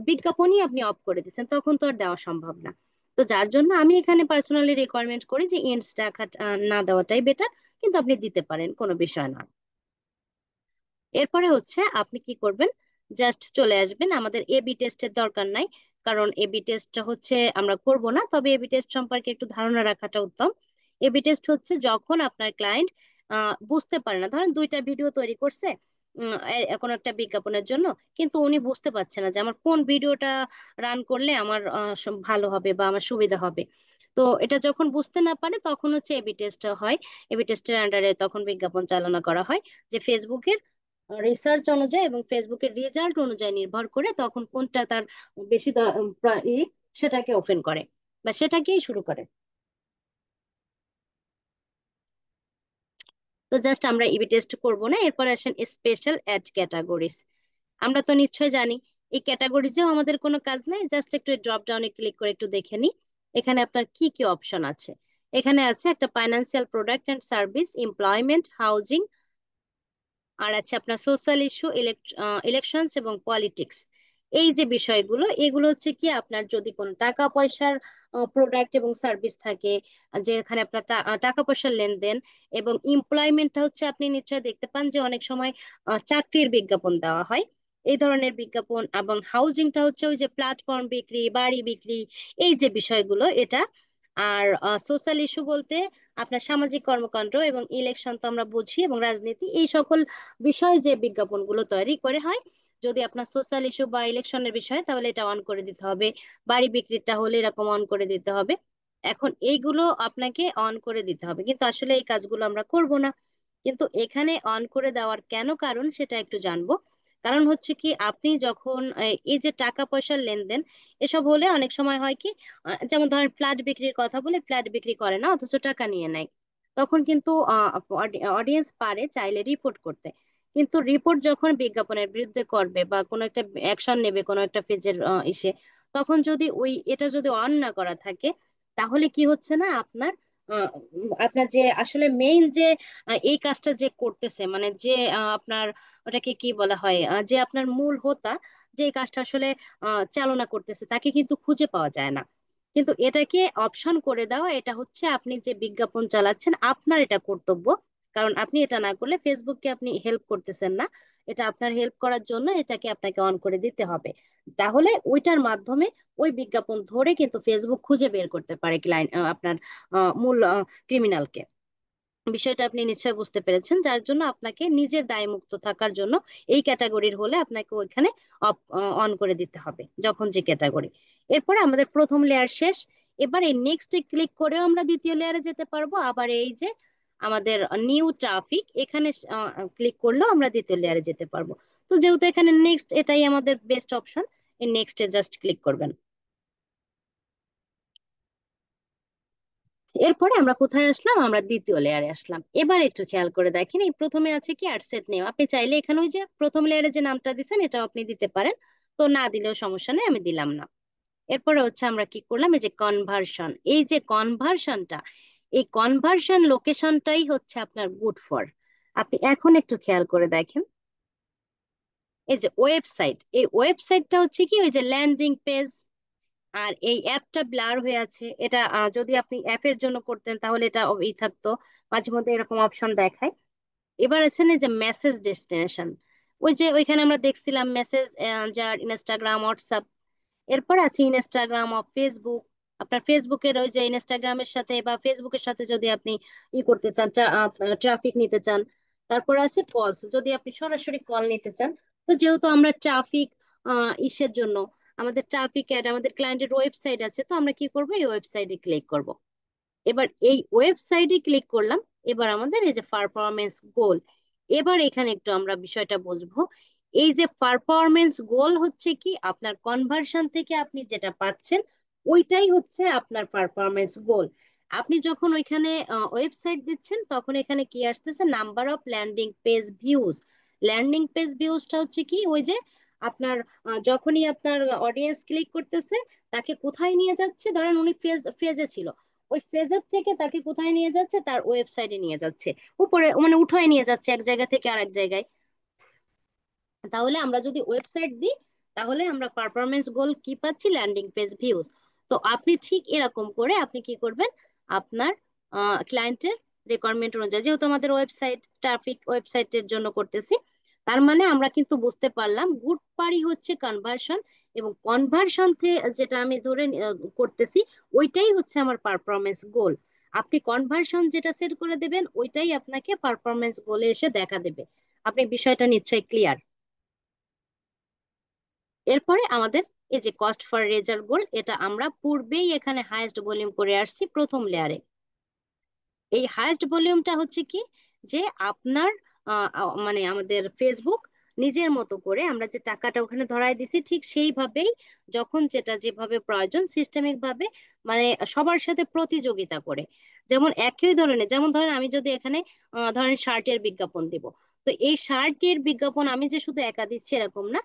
বিজ্ঞাপনই আপনি অফ করে দিচ্ছেন, তখন তো আর দেওয়া সম্ভব না। তো যার জন্য আমি এখানে পার্সোনালি রিকোয়ারমেন্ট করি যে এন্ডস রাখা না দেওয়াটাই বেটার, কিন্তু আপনি দিতে পারেন, কোনো বিষয় না। এরপরে হচ্ছে আপনি কি করবেন, জাস্ট চলে আসবেন, আমাদের এবি টেস্টের দরকার নাই, কারণ এবি টেস্টটা হচ্ছে আমরা করব না, তবে এবি টেস্ট সম্পর্কে একটু ধারণা রাখাটা উত্তম। এবি টেস্ট হচ্ছে যখন আপনার ক্লায়েন্ট বুঝতে পারে না, ধরেন দুইটা ভিডিও তৈরি করছে কোনো একটা বিজ্ঞাপনের জন্য, কিন্তু উনি বুঝতে পারছে না যে আমার কোন ভিডিওটা রান করলে আমার ভালো হবে বা আমার সুবিধা হবে। তো এটা যখন বুঝতে না পারে তখন হচ্ছে এবি টেস্ট হয়। এবি টেস্টের আন্ডারে তখন বিজ্ঞাপন চালনা করা হয়, যে ফেসবুকের রিসার্চ অনুযায়ী এবং ফেসবুকের রেজাল্ট অনুযায়ী নির্ভর করে তখন কোনটা তার বেশি সেটাকে ওপেন করে বা সেটাকেই শুরু করে। তো জাস্ট আমরা ইবি টেস্ট করব না, এরপর আসেন স্পেশাল অ্যাড ক্যাটাগরিজ। আমরা তো নিশ্চয় জানি এই ক্যাটাগরিজেও আমাদের কোনো কাজ নেই, জাস্ট একটু ড্রপ ডাউনে ক্লিক করে একটু দেখে নিই এখানে আপনার কি কি অপশন আছে। এখানে আছে একটা financial product and service, employment, housing, আর আছে আপনার সোশ্যাল ইস্যু, ইলেকশনস এবং পলিটিক্স। এই যে বিষয়গুলো, এগুলো হচ্ছে কি আপনার যদি কোনো টাকা পয়সার প্রোডাক্ট এবং সার্ভিস থাকে, যেখানে আপনার টাকা পয়সার লেনদেন, এবং এমপ্লয়মেন্টটা হচ্ছে আপনি নিশ্চয়ই দেখতে পান যে অনেক সময় চাকরির বিজ্ঞাপন দেওয়া হয়, এই ধরনের বিজ্ঞাপন। এবং হাউজিংটা হচ্ছে ওই যে প্ল্যাটফর্ম বিক্রি, বাড়ি বিক্রি, এই যে বিষয়গুলো এটা। আর সোশ্যাল ইস্যু বলতে আপনার সামাজিক কর্মকাণ্ড, এবং ইলেকশন তো আমরা বুঝি, এবং রাজনীতি, এই সকল বিষয়ে যে বিজ্ঞাপনগুলো তৈরি করে হয়। যদি আপনার সোশ্যাল ইস্যু বা ইলেকশনের বিষয়, তাহলে এটা অন করে দিতে হবে। বাড়ি বিক্রিটা হলে এরকম অন করে দিতে হবে। এখন এইগুলো আপনাকে অন করে দিতে হবে, কিন্তু আসলে এই কাজগুলো আমরা করব না। কিন্তু এখানে অন করে দেওয়ার কেন কারণ সেটা একটু জানবো। কারণ হচ্ছে কি, আপনি যখন এই যে টাকা পয়সার লেনদেন এসব হলে অনেক সময় হয় কি, যেমন ধরেন ফ্ল্যাট বিক্রির কথা বলে, ফ্ল্যাট বিক্রি করে না অথচ টাকা নিয়ে নেয়, তখন কিন্তু অডিয়েন্স পারে চাইলে রিপোর্ট করতে। কিন্তু রিপোর্ট যখন বিজ্ঞাপনের বিরুদ্ধে করবে বা কোনো একটা অ্যাকশন নেবে কোনো একটা পেজের ইসে, তখন যদি এটা যদি অন না করা থাকে, তাহলে কি হচ্ছে না, আপনার যে আসলে মেইন যে এই কাজটা যে করতেছে, মানে যে আপনার ওটাকে কি বলা হয়, যে আপনার মূল হোতা, যে এই কাজটা আসলে চালনা করতেছে, তাকে কিন্তু খুঁজে পাওয়া যায় না। কিন্তু এটাকে অপশন করে দেওয়া, এটা হচ্ছে আপনি যে বিজ্ঞাপন চালাচ্ছেন আপনার এটা কর্তব্য। কারণ আপনি এটা না করলে ফেসবুককে আপনি হেল্প করতেছেন না, এটা আপনার হেল্প করার জন্য এটাকে আপনাকে অন করে দিতে হবে। তাহলে ওইটার মাধ্যমে ওই বিজ্ঞাপন ধরে কিন্তু ফেসবুক খুঁজে বের করতে পারে ক্লায়েন্ট, আপনার মূল ক্রিমিনালকে। বিষয়টা আপনি নিশ্চয়ই বুঝতে পেরেছেন, যার জন্য আপনাকে নিজের দায়মুক্ত থাকার জন্য এই ক্যাটাগরির হলে আপনাকে ওইখানে অন করে দিতে হবে, যখন যে ক্যাটাগরি। এরপরে আমাদের প্রথম লেয়ার শেষ। এবার এই নেক্সটে ক্লিক করেও আমরা দ্বিতীয় লেয়ারে যেতে পারবো, আবার এই যে আমাদের নিউ ট্রাফিক, এখানে ক্লিক করলেও আমরা দ্বিতীয় লেয়ারে যেতে পারবো। তো যেহেতু এখানে নেক্সট এটাই আমাদের বেস্ট অপশন, এই নেক্সটে জাস্ট ক্লিক করবেন। এরপরে আমরা কোথায় আসলাম, আমরা দ্বিতীয় লেয়ারে আসলাম। এবার একটু খেয়াল করে দেখেন, এই প্রথমে আছে কি অ্যাডসেট নেম, আপনি চাইলে এখানে ওই যে প্রথম লেয়ারে যে নামটা দিচ্ছেন এটাও আপনি দিতে পারেন, তো না দিলেও সমস্যা নেই, আমি দিলাম না। এরপরে হচ্ছে আমরা কি করলাম, এই যে কনভার্সন, এই যে কনভার্সনটা, এই কনভার্সন লোকেশনটাই হচ্ছে আপনার গুড ফর। আপনি এখন একটু খেয়াল করে দেখেন, এই যে ওয়েবসাইট, এই ওয়েবসাইটটা হচ্ছে কি ওই যে ল্যান্ডিং পেজ, আর এই অ্যাপটা ব্লার হয়ে আছে। এটা যদি আপনি অ্যাপের জন্য করতেন তাহলে এটা থাকতো, মাঝে মধ্যে এরকম অপশন দেখায়। এবার আছে না যে মেসেজ ডেস্টিনেশন, ওই যে ওইখানে আমরা দেখছিলাম মেসেজ, যার ইনস্টাগ্রাম, হোয়াটসঅ্যাপ। এরপর আছে ইনস্টাগ্রাম অফ ফেসবুক, আপনার ফেসবুকের ওই যে ইনস্টাগ্রামের সাথে বা ফেসবুকের সাথে যদি আপনি করতে চান, ট্রাফিক নিতে চান। তারপর আছে কলস, যদি আপনি সরাসরি কল নিতে চান। তো যেহেতু আমরা ট্রাফিক ইসের জন্য, আমাদের ট্রাফিক অ্যাড, আমাদের ক্লায়েন্টের ওয়েবসাইট আছে, তো আমরা কি করবো, এই ওয়েবসাইটে ক্লিক করব। এবার এই ওয়েবসাইটে ক্লিক করলাম। এবার আমাদের এই যে পারফরমেন্স গোল, এবার এখানে একটু আমরা বিষয়টা বুঝবো। এই যে পারফরমেন্স গোল হচ্ছে কি, আপনার কনভার্সন থেকে আপনি যেটা পাচ্ছেন ওইটাই হচ্ছে আপনার পারফরমেন্স গোল। আপনি যখন ওইখানে ওয়েবসাইট দিচ্ছেন তখন এখানে কি আসতেছে, number of landing page views, landing page ভিউজটা হচ্ছে কি, ওই যে আপনার যখনই আপনার অডিয়েন্স ক্লিক করতেছে, তাকে কোথায় নিয়ে যাচ্ছে, ধরেন উনি ফেজে ছিল, ওই ফেজের থেকে তাকে কোথায় নিয়ে যাচ্ছে, তার ওয়েবসাইটে নিয়ে যাচ্ছে, উপরে মানে উঠায় নিয়ে যাচ্ছে এক জায়গা থেকে আরেক জায়গায়। তাহলে আমরা যদি ওয়েবসাইট দিই, তাহলে আমরা পারফরমেন্স গোল কি পাচ্ছি, ল্যান্ডিং পেজ ভিউজ। তো আপনি ঠিক এরকম করে আপনি কি করবেন, আপনার ক্লায়েন্টের রিকোয়ারমেন্ট অনুযায়ী, যেহেতু আমাদের ওয়েবসাইট ট্রাফিক ওয়েবসাইটের জন্য করতেছি, তার মানে আমরা কিন্তু বুঝতে পারলাম গুড পারি হচ্ছে কনভার্সন, এবং কনভার্সন যেটা আমি ধরে করতেছি, ওইটাই হচ্ছে আমার পারফরমেন্স গোল। আপনি কনভার্সন যেটা সেট করে দেবেন, ওইটাই আপনাকে পারফরমেন্স গোলে এসে দেখা দেবে। আপনি বিষয়টা নিশ্চয়ই ক্লিয়ার। এরপরে আমাদের এই যে কস্ট ফর রেজার গোল, এটা আমরা পূর্বেই এখানে হাইয়েস্ট ভলিউম করে আসছি প্রথম লেয়ারে। এই হাইয়েস্ট ভলিউমটা হচ্ছে কি, যে আপনার মানে আমাদের ফেসবুক নিজের মতো করে আমরা যে টাকাটা ওখানে ধরায় দিছি, ঠিক সেইভাবেই যখন যেটা যেভাবে প্রয়োজন সিস্টেমিক ভাবে, মানে সবার সাথে প্রতিযোগিতা করে। যেমন একই ধরনের, যেমন ধরেন আমি যদি এখানে ধরেন শার্টের বিজ্ঞাপন দিব, তো এই শার্টের বিজ্ঞাপন আমি যে শুধু একা দিচ্ছি এরকম না,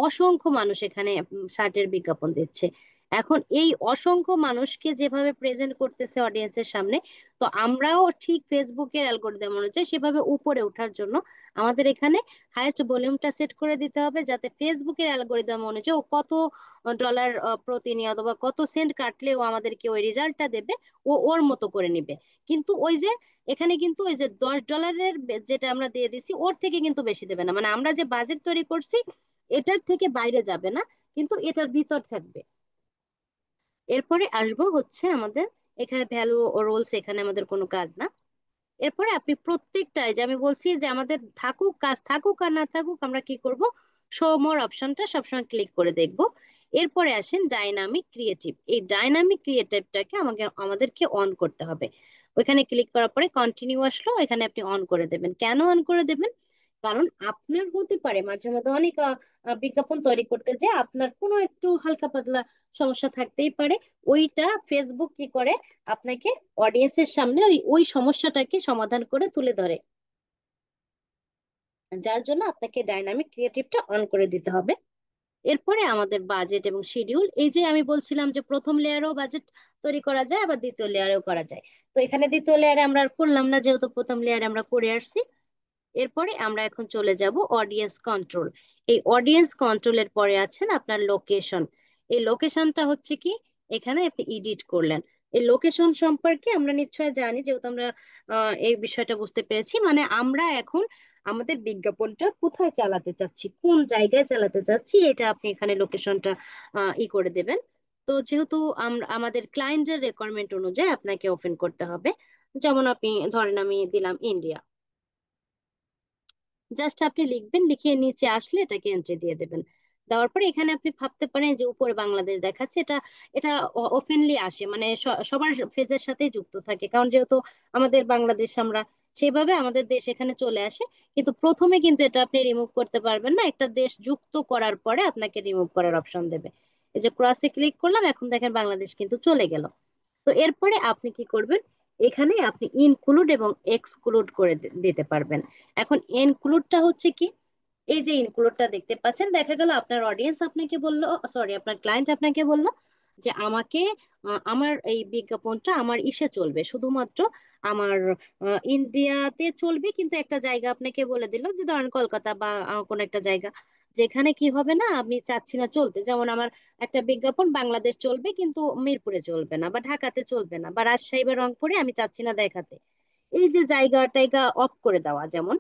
অসংখ্য মানুষ এখানে শার্টের বিজ্ঞাপন দিচ্ছে। এখন এই অসংখ্য মানুষকে যেভাবে প্রেজেন্ট করতেছে অডিয়েন্সের সামনে, তো আমরাও ঠিক ফেসবুকের অ্যালগোরিদম অনুযায়ী সেভাবে উপরে ওঠার জন্য আমাদের এখানে হাইয়েস্ট ভলিউমটা সেট করে দিতে হবে, যাতে ফেসবুকের অ্যালগোরিদম অনুযায়ী ও কত ডলার প্রতিনিয়ত বা কত সেন্ট কাটলে ও আমাদেরকে ওই রেজাল্টটা দেবে, ও ওর মতো করে নিবে। কিন্তু ওই যে এখানে কিন্তু ওই যে $10 যেটা আমরা দিয়ে দিছি, ওর থেকে কিন্তু বেশি দেবে না, মানে আমরা যে বাজেট তৈরি করছি এটার থেকে বাইরে যাবে না, কিন্তু এটার ভিতর থাকবে। এরপরে আসবো হচ্ছে আমাদের এখানে ভ্যালু ও রোলস, এখানে আমাদের কোনো কাজ না। এরপরে আপনি প্রত্যেকটাই, যে আমি বলছি যে আমাদের থাকুক কাজ থাকুক আর না থাকুক, আমরা কি করব, শো মোর অপশনটা সবসময় ক্লিক করে দেখব। এরপরে আসেন ডাইনামিক ক্রিয়েটিভ, এই ডাইনামিক ক্রিয়েটিভটাকে আমাদেরকে অন করতে হবে। ওইখানে ক্লিক করার পরে কন্টিনিউ আসলো, এখানে আপনি অন করে দেবেন। কেন অন করে দেবেন, কারণ আপনার হতে পারে মাঝে মধ্যে অনেক বিজ্ঞাপন তৈরি করতে যে আপনার কোনো একটু হালকা পাতলা সমস্যা থাকতেই পারে। ওইটা ফেসবুক কি করে, আপনাকে অডিয়েন্সের সামনে ওই ওই সমস্যাটাকে সমাধান করে তুলে ধরে, যার জন্য আপনাকে ডাইনামিক ক্রিয়েটিভটা অন করে দিতে হবে। এরপরে আমাদের বাজেট এবং শিডিউল, এই যে আমি বলছিলাম যে প্রথম লেয়ারেও বাজেট তৈরি করা যায়, আবার দ্বিতীয় লেয়ারেও করা যায়। তো এখানে দ্বিতীয় লেয়ারে আমরা আর করলাম না, যেহেতু প্রথম লেয়ারে আমরা করে আসছি। এরপরে আমরা এখন চলে যাব অডিয়েন্স কন্ট্রোল। এই অডিয়েন্স কন্ট্রোলের পরে আছেন আপনার লোকেশন। এই লোকেশনটা হচ্ছে কি, এখানে আপনি এডিট করলেন। এই লোকেশন সম্পর্কে আমরা নিশ্চয় জানি, যেহেতু আমরা এই বিষয়টা বুঝতে পেরেছি, মানে আমরা এখন আমাদের বিজ্ঞাপনটা কোথায় চালাতে চাচ্ছি, কোন জায়গায় চালাতে চাচ্ছি, এটা আপনি এখানে লোকেশনটা করে দেবেন। তো যেহেতু আমরা আমাদের ক্লায়েন্টের রিকোয়ারমেন্ট অনুযায়ী আপনাকে ওপেন করতে হবে। যেমন আপনি ধরেন আমি দিলাম ইন্ডিয়া, জাস্ট আপনি লিখবেন, লিখে নিচে আসলে এটাকে এন্ট্রি দিয়ে দেবেন। দেওয়ার পরে এখানে আপনি ভাবতে পারেন যে উপরে বাংলাদেশ দেখাচ্ছে, এটা এটা ওপেনলি আসে, মানে সবার ফেজের সাথে যুক্ত থাকে, কারণ যেহেতু আমাদের বাংলাদেশ আমরা, সেভাবে আমাদের দেশ এখানে চলে আসে। কিন্তু প্রথমে কিন্তু এটা আপনি রিমুভ করতে পারবেন না, একটা দেশ যুক্ত করার পরে আপনাকে রিমুভ করার অপশন দেবে। এই যে ক্রসে ক্লিক করলাম, এখন দেখেন বাংলাদেশ কিন্তু চলে গেল। তো এরপরে আপনি কি করবেন, এখানে আপনি ইনক্লুড এবং এক্সক্লুড করে দিতে পারবেন। এখন ইনক্লুডটা হচ্ছে কি, এই যে ইনক্লুডটা দেখতে পাচ্ছেন, দেখা গেল আপনার অডিয়েন্স আপনাকে বললো, সরি আপনার ক্লায়েন্ট আপনাকে বললো যে আমাকে আমার এই বিজ্ঞাপনটা আমার ইসে চলবে, শুধুমাত্র আমার ইন্ডিয়াতে চলবে, কিন্তু একটা জায়গা আপনাকে বলে দিল, যে ধরেন কলকাতা বা কোনো একটা জায়গা, যেখানে কি হবে না আমি চাচ্ছি না চলতে, যেমন আমার একটা বিজ্ঞাপন বাংলাদেশ চলবে কিন্তু মিরপুরে চলবে না, বা ঢাকাতে চলবে না, বা রাজশাহী বা রংপুরে আমি চাচ্ছি না দেখাতে, এই যে জায়গা টাইগা অফ করে দেওয়া, যেমন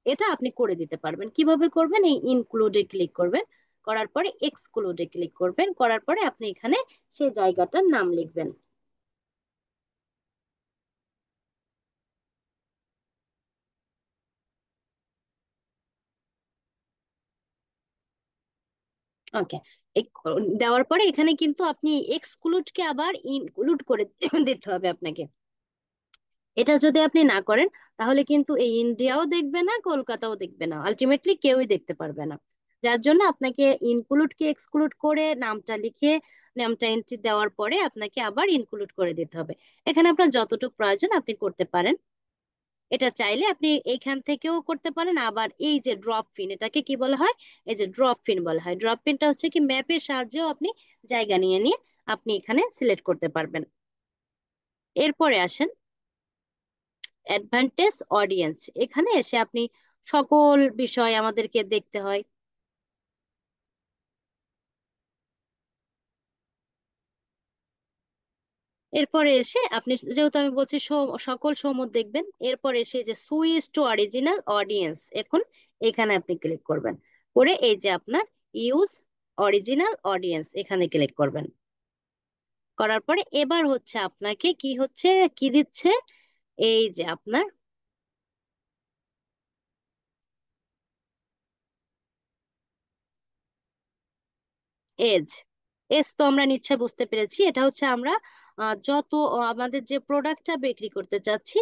এটা আপনি করে দিতে পারবেন। কিভাবে করবেন, এই ইনক্লুডে ক্লিক করবেন, করার পরে এক্সক্লুডে ক্লিক করবেন, করার পরে আপনি এখানে সেই জায়গাটার নাম লিখবেন। ওকে, দেওয়ার পরে এখানে কিন্তু আপনি এক্সক্লুডকে আবার ইনক্লুড করে দিতে হবে আপনাকে। এটা যদি আপনি না করেন, তাহলে কিন্তু এই ইন্ডিয়াও দেখবে না, কলকাতাও দেখবে না, আলটিমেটলি কেউই দেখতে পারবে না। যার জন্য আপনাকে ইনক্লুডকে এক্সক্লুড করে নামটা লিখে, নামটা এন্ট্রি দেওয়ার পরে আপনাকে আবার ইনক্লুড করে দিতে হবে। এখানে আপনার যতটুকু প্রয়োজন আপনি করতে পারেন। এটা চাইলে আপনি এইখান থেকেও করতে পারেন, আবার এই যে ড্রপ পিন, এটাকে কি বলা হয়, এই যে ড্রপ পিন বলা হয়। ড্রপ পিনটা হচ্ছে কি ম্যাপের সাহায্যেও আপনি জায়গা নিয়ে নিয়ে আপনি এখানে সিলেক্ট করতে পারবেন। এরপরে আসেন অ্যাডভান্টেজ অডিয়েন্স। এখানে এসে আপনি সকল বিষয় আমাদেরকে দেখতে হয়। এরপরে এসে আপনি, যেহেতু আমি বলছি সকল সমুদ্র দেখবেন, এরপরে এসে যে সুইচ টু অরিজিনাল অডিয়েন্স, এখন এখানে আপনি ক্লিক করবেন, করে এই যে আপনার ইউজ অরিজিনাল অডিয়েন্স এখানে ক্লিক করবেন। করার পরে এবার হচ্ছে আপনাকে কি হচ্ছে, কি দিচ্ছে, এই যে আপনার এজ। এজ তো আমরা নিশ্চয় বুঝতে পেরেছি, এটা হচ্ছে আমরা যত আমাদের যে প্রোডাক্টটা বিক্রি করতে চাচ্ছি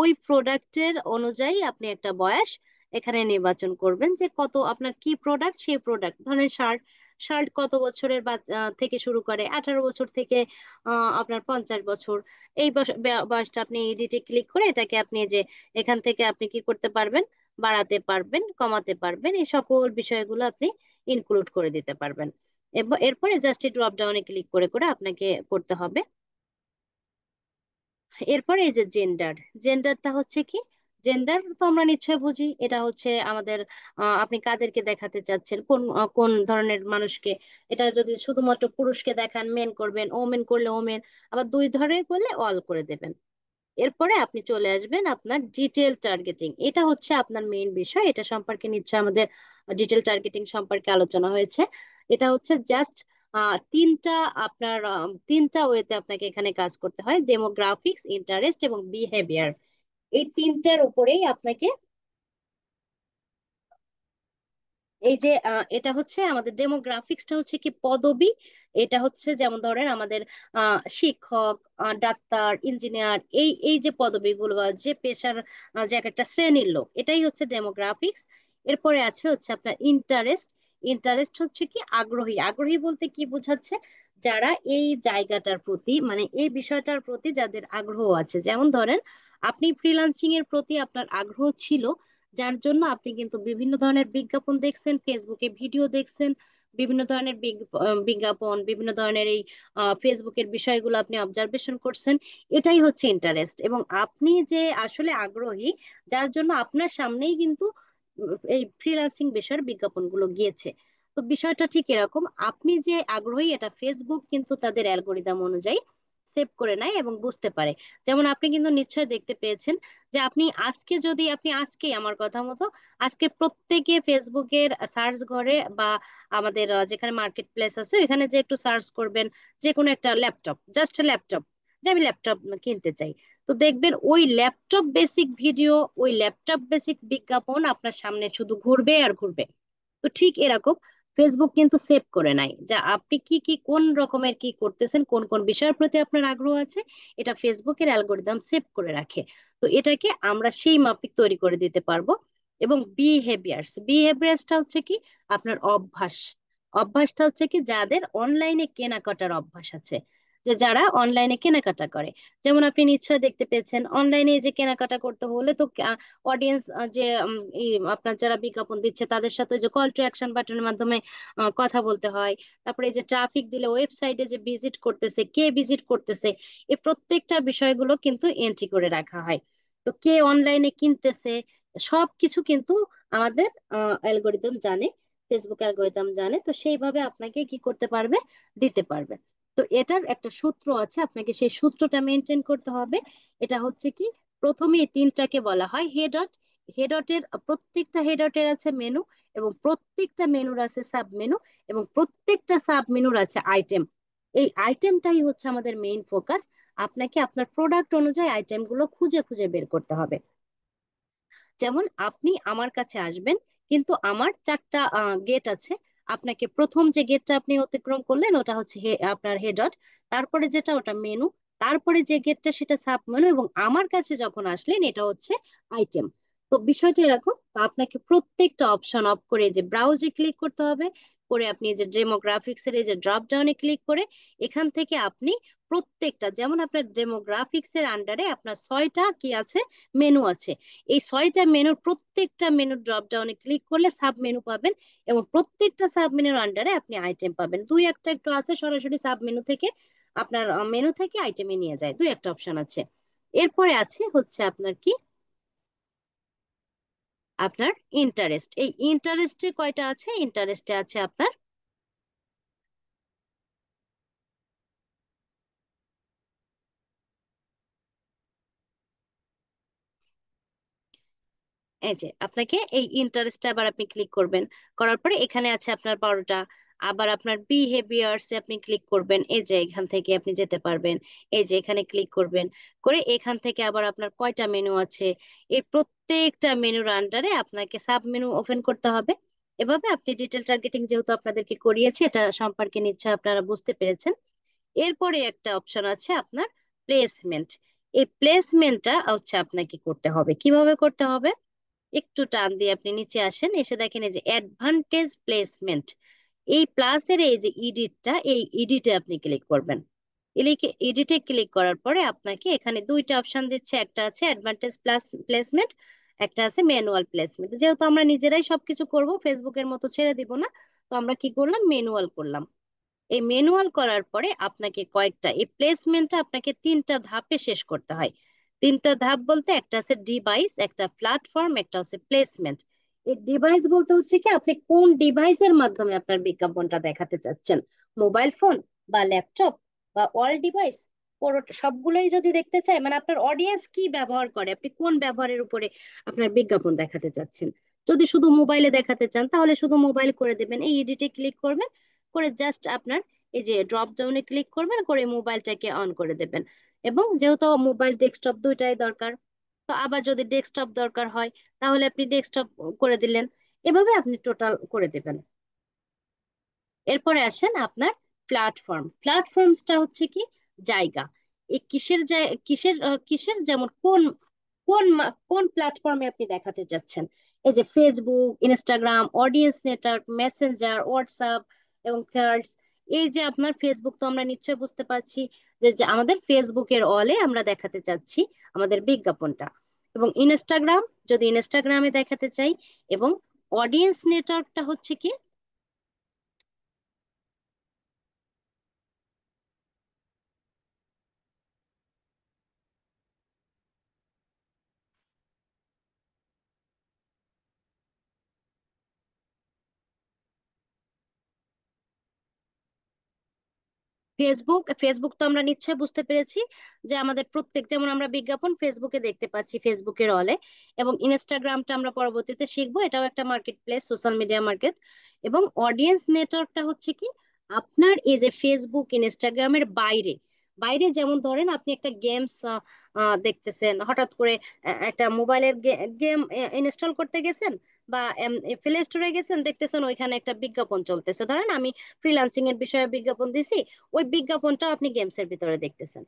ওই প্রোডাক্টের অনুযায়ী আপনি একটা বয়স এখানে নির্বাচন করবেন, যে কত আপনার কি প্রোডাক্ট, সেই প্রোডাক্ট ধরেন শার্ট, শার্ট কত বছরের থেকে শুরু করে, 18 বছর থেকে আপনার 50 বছর, এই বয়সটা আপনি এডিটে ক্লিক করে এটাকে আপনি যে এখান থেকে আপনি কি করতে পারবেন, বাড়াতে পারবেন, কমাতে পারবেন, এই সকল বিষয়গুলো আপনি ইনক্লুড করে দিতে পারবেন। এরপরে জাস্ট এই ড্রপ ডাউনে ক্লিক করে করে আপনাকে করতে হবে। এরপরে এই যে জেন্ডার, জেন্ডারটা হচ্ছে কি, জেন্ডার তো আমরা নিশ্চয়ই বুঝি, এটা হচ্ছে আমাদের আপনি কাদেরকে দেখাতে চাচ্ছেন, কোন কোন ধরনের মানুষকে। এটা যদি শুধুমাত্র পুরুষকে দেখান মেন করবেন, ওমেন করলে ওমেন, আবার দুই ধরে করলে অল করে দেবেন। এরপরে আপনি চলে আসবেন আপনার ডিটেল টার্গেটিং, এটা হচ্ছে আপনার মেইন বিষয়, এটা সম্পর্কে নিশ্চয়ই আমাদের ডিটেল টার্গেটিং সম্পর্কে আলোচনা হয়েছে। এটা হচ্ছে জাস্ট তিনটা আপনার তিনটা ওয়েতে আপনাকে এখানে কাজ করতে হয়, ডেমোগ্রাফিক্স, ইন্টারেস্ট এবং বিহেভিয়ার। এই তিনটার উপরেই আপনাকে এই যে এটা হচ্ছে আমাদের ডেমোগ্রাফিক্সটা হচ্ছে কি পদবি, এটা হচ্ছে যেমন ধরেন আমাদের শিক্ষক, ডাক্তার, ইঞ্জিনিয়ার, এই এই যে পদবিগুলো বা যে পেশার যে এক একটা শ্রেণীর লোক, এটাই হচ্ছে ডেমোগ্রাফিক্স। এরপরে আছে হচ্ছে আপনার ইন্টারেস্ট। ইন্টারেস্ট হচ্ছে কি আগ্রহী, আগ্রহী বলতে কি বোঝাচ্ছে, যারা এই জায়গাটার প্রতি মানে এই বিষয়টার প্রতি যাদের আগ্রহ আছে, যেমন ধরেন আপনি ফ্রিল্যান্সিং এর প্রতি আপনার আগ্রহ ছিল, যার জন্য আপনি কিন্তু বিভিন্ন ধরনের বিজ্ঞাপন দেখছেন, ফেসবুকে ভিডিও দেখছেন, বিভিন্ন ধরনের বিজ্ঞাপন, বিভিন্ন ধরনের এই ফেসবুকের বিষয়গুলো আপনি অবজারভেশন করছেন। এটাই হচ্ছে ইন্টারেস্ট, এবং আপনি যে আসলে আগ্রহী, যার জন্য আপনার সামনেই কিন্তু এই ফ্রিল্যান্সিং বিষয়ের বিজ্ঞাপনগুলো গিয়েছে। তো বিষয়টা ঠিক এরকম, আপনি যে আগ্রহী এটা ফেসবুক কিন্তু তাদের অ্যালগোরিদম অনুযায়ী সেভ করে নেয় এবং বুঝতে পারে। যেমন আপনি কিন্তু নিশ্চয় দেখতে পেয়েছেন যে আপনি আজকে যদি আপনি আজকে আমার কথা মতো আজকে প্রত্যেকে ফেসবুকের সার্চ ঘরে বা আমাদের যেখানে মার্কেট প্লেস আছে ওইখানে যে একটু সার্চ করবেন যে কোনো একটা ল্যাপটপ, জাস্ট ল্যাপটপ, যে আমি ল্যাপটপ কিনতে চাই, তো দেখবেন ওই ল্যাপটপ বেসিক ভিডিও, ওই ল্যাপটপ বেসিক বিজ্ঞাপন আপনার সামনে শুধু ঘুরবে আর ঘুরবে। তো ঠিক এরকম ফেসবুক কিন্তু সেভ করে নাই যা আপনি কি কি কোন রকমের কি করতেছেন, কোন কোন বিষয়ের প্রতি আপনার আগ্রহ আছে, এটা ফেসবুকের অ্যালগোরিদম সেভ করে রাখে। তো এটাকে আমরা সেই মাফিক তৈরি করে দিতে পারবো। এবং বিহেভিয়ার্স, বিহেভিয়ার্সটা হচ্ছে কি আপনার অভ্যাস। অভ্যাসটা হচ্ছে কি যাদের অনলাইনে কেনাকাটার অভ্যাস আছে, যে যারা অনলাইনে কেনাকাটা করে। যেমন আপনি নিশ্চয়ই দেখতে পেয়েছেন অনলাইনে যে কেনাকাটা করতে হলে তো অডিয়েন্স, যে এই আপনার যারা বিজ্ঞাপন দিচ্ছে তাদের সাথে যে কল টু অ্যাকশন বাটনের মাধ্যমে কথা বলতে হয়। তারপরে এই যে ট্রাফিক দিলে ওয়েবসাইটে যে ভিজিট করতেছে, কে ভিজিট করতেছে, এই প্রত্যেকটা বিষয়গুলো কিন্তু এন্ট্রি করে রাখা হয়। তো কে অনলাইনে কিনতেছে সবকিছু কিন্তু আমাদের অ্যালগোরিদম জানে, ফেসবুক অ্যালগোরিদম জানে, তো সেইভাবে আপনাকে কি করতে পারবে, দিতে পারবে। তো এটার একটা সূত্র আছে, আপনাকে সেই সূত্রটা মেনটেন করতে হবে। এটা হচ্ছে কি প্রথমে এই তিনটাকে বলা হয় হেডট। হেডটের প্রত্যেকটা হেডটের আছে মেনু, এবং প্রত্যেকটা মেনুর আছে সাব মেনু, এবং প্রত্যেকটা সাব মেনুর আছে আইটেম। এই আইটেমটাই হচ্ছে আমাদের মেইন ফোকাস। আপনাকে আপনার প্রোডাক্ট অনুযায়ী আইটেমগুলো খুঁজে খুঁজে বের করতে হবে। যেমন আপনি আমার কাছে আসবেন, কিন্তু আমার চারটা গেট আছে, আপনাকে প্রথম যে গেটটা আপনি অতিক্রম করলেন ওটা হচ্ছে আপনার হেডট, তারপরে যেটা ওটা মেনু, তারপরে যে গেটটা সেটা সাব মেনু, এবং আমার কাছে যখন আসলেন এটা হচ্ছে আইটেম। তো বিষয়টা এরকম, তো আপনাকে প্রত্যেকটা অপশন অফ করে যে ব্রাউজে ক্লিক করতে হবে, করে আপনি এই যে ডেমোগ্রাফিক্স এর এই যে ড্রপ ডাউনে ক্লিক করে এখান থেকে আপনি প্রত্যেকটা, যেমন আপনার ডেমোগ্রাফিক্স এর আন্ডারে আপনার 6টা কি আছে, মেনু আছে। এই 6টা মেনুর প্রত্যেকটা মেনু ড্রপ ডাউনে ক্লিক করলে সাব মেনু পাবেন, এবং প্রত্যেকটা সাব মেনুর আন্ডারে আপনি আইটেম পাবেন। দুই একটা একটু আছে সরাসরি সাব মেনু থেকে আপনার মেনু থেকে আইটেমে নিয়ে যায়, দুই একটা অপশন আছে। এরপরে আছে হচ্ছে আপনার কি, আপনার ইন্টারেস্ট। এই ইন্টারেস্টে কয়টা আছে, ইন্টারেস্টে আছে আপনার, এই যে আপনাকে এই ইন্টারেস্টটা আবার আপনি ক্লিক করবেন, করার পরে এখানে আছে আপনার 12টা। আবার আপনার বিহেভিয়ার্স এ আপনি ক্লিক করবেন, এই যে এখান থেকে আপনি যেতে পারবেন, এই যে এখানে ক্লিক করবেন, করে এখান থেকে আবার আপনার কয়টা মেনু আছে, এই প্রত্যেকটা মেনুর আন্ডারে আপনাকে সাব মেনু ওপেন করতে হবে। এভাবে আপনি ডিটেল টার্গেটিং যেহেতু আপনাদেরকে করিয়েছে, এটা সম্পর্কে নিশ্চয়ই আপনারা বুঝতে পেরেছেন। এরপরে একটা অপশন আছে আপনার প্লেসমেন্ট। এই প্লেসমেন্টটা হচ্ছে আপনাকে করতে হবে, কিভাবে করতে হবে, একটু টান দিয়ে আপনি নিচে আসেন, এসে দেখেন এই যে অ্যাডভান্টেজ প্লেসমেন্ট, এই প্লাসের এই যে ইডিটটা, এই ইডিটে আপনি ক্লিক করবেন। এডিটে ক্লিক করার পরে আপনাকে এখানে দুইটা অপশন দিচ্ছে, একটা আছে অ্যাডভান্টেজ প্লাস প্লেসমেন্ট, একটা আছে ম্যানুয়াল প্লেসমেন্ট। যেহেতু আমরা নিজেরাই সবকিছু করব, ফেসবুকের মতো ছেড়ে দিব না, তো আমরা কি করলাম, ম্যানুয়াল করলাম। এই ম্যানুয়াল করার পরে আপনাকে কয়েকটা, এই প্লেসমেন্টটা আপনাকে 3টা ধাপে শেষ করতে হয়। 3টা ধাপ বলতে একটা আছে ডিভাইস, একটা প্ল্যাটফর্ম, একটা হচ্ছে প্লেসমেন্ট। এই ডিভাইস বলতে হচ্ছে কি, আপনি কোন ডিভাইসের মাধ্যমে আপনার বিজ্ঞাপনটা দেখাতে চাচ্ছেন, মোবাইল ফোন বা ল্যাপটপ বা অল ডিভাইস, সবগুলোই যদি দেখতে চাই, মানে আপনার অডিয়েন্স কি ব্যবহার করে, আপনি কোন ব্যবহারের উপরে আপনার বিজ্ঞাপন দেখাতে চাচ্ছেন। যদি শুধু মোবাইলে দেখাতে চান তাহলে শুধু মোবাইল করে দেবেন, এই এডিটে ক্লিক করবেন, করে জাস্ট আপনার এই যে ড্রপ ডাউনে ক্লিক করবেন, করে মোবাইলটাকে অন করে দেবেন। এবং যেহেতু মোবাইল ডেস্কটপ দুইটাই দরকার, তো আবার যদি ডেস্কটপ দরকার হয় তাহলে আপনি ডেস্কটপ করে দিলেন। এভাবে আপনি টোটাল করে দেবেন। এরপরে আসেন আপনার প্ল্যাটফর্ম। প্ল্যাটফর্মসটা হচ্ছে কি, জায়গা। এই কিসের যেমন কোন প্ল্যাটফর্মে আপনি দেখাতে চাচ্ছেন। এই যে Facebook, Instagram, audience network, Messenger, WhatsApp এবং থার্ডস। এই যে আপনার ফেসবুক তো আমরা নিশ্চয়ই বুঝতে পারছি যে আমাদের ফেসবুকের অলে আমরা দেখাতে চাচ্ছি আমাদের বিজ্ঞাপনটা, এবং ইনস্টাগ্রাম যদি ইনস্টাগ্রামে দেখাতে চাই, এবং অডিয়েন্স নেটওয়ার্কটা হচ্ছে কি, ফেসবুক তো আমরা নিশ্চয়ই বুঝতে পেরেছি যে আমাদের প্রত্যেক, যেমন আমরা বিজ্ঞাপন ফেসবুকে দেখতে পাচ্ছি ফেসবুকের অলে, এবং ইনস্টাগ্রামটা আমরা পরবর্তীতে শিখবো, এটাও একটা market place, social media market. এবং অডিয়েন্স নেটওয়ার্কটা হচ্ছে কি, আপনার এই যে ফেসবুক ইনস্টাগ্রামের বাইরে, বাইরে যেমন ধরেন আপনি একটা গেমস দেখতেছেন, হঠাৎ করে একটা মোবাইলের গেম ইনস্টল করতে গেছেন, বা প্লে স্টোরে গেছেন, দেখতেছেন ওইখানে একটা বিজ্ঞাপন চলতেছে, ধরেন আমি ফ্রিল্যান্সিং এর বিষয়ে বিজ্ঞাপন দিছি, ওই বিজ্ঞাপনটা আপনি গেমস এর ভিতরে দেখতেছেন।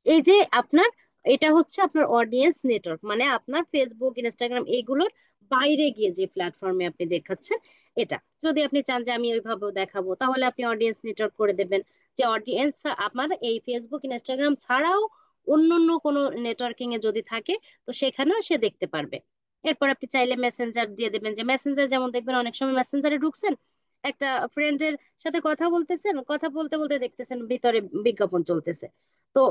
এই যে আপনার, এটা হচ্ছে আপনার অডিয়েন্স নেটওয়ার্ক, মানে আপনার ফেসবুক ইনস্টাগ্রাম এইগুলোর বাইরে গিয়ে যে প্ল্যাটফর্মে আপনি দেখাচ্ছেন এটা। যদি আপনি চান যে আমি ওইভাবেও দেখাবো, তাহলে আপনি অডিয়েন্স নেটওয়ার্ক করে দেবেন, যে অডিয়েন্স আপনার এই ফেসবুক ইনস্টাগ্রাম ছাড়াও অন্যান্য কোনো নেটওয়ার্কিং এ যদি থাকে, তো সেখানেও সে দেখতে পারবে। এরপর আপনি চাইলে মেসেঞ্জার দিয়ে দেবেন, যে মেসেঞ্জার যেমন দেখবেন অনেক সময় মেসেঞ্জারে ঢুকছেন, একটা ফ্রেন্ডের সাথে কথা বলতেছেন, কথা বলতে বলতে দেখতেছেন ভিতরে বিজ্ঞাপন চলতেছে। তো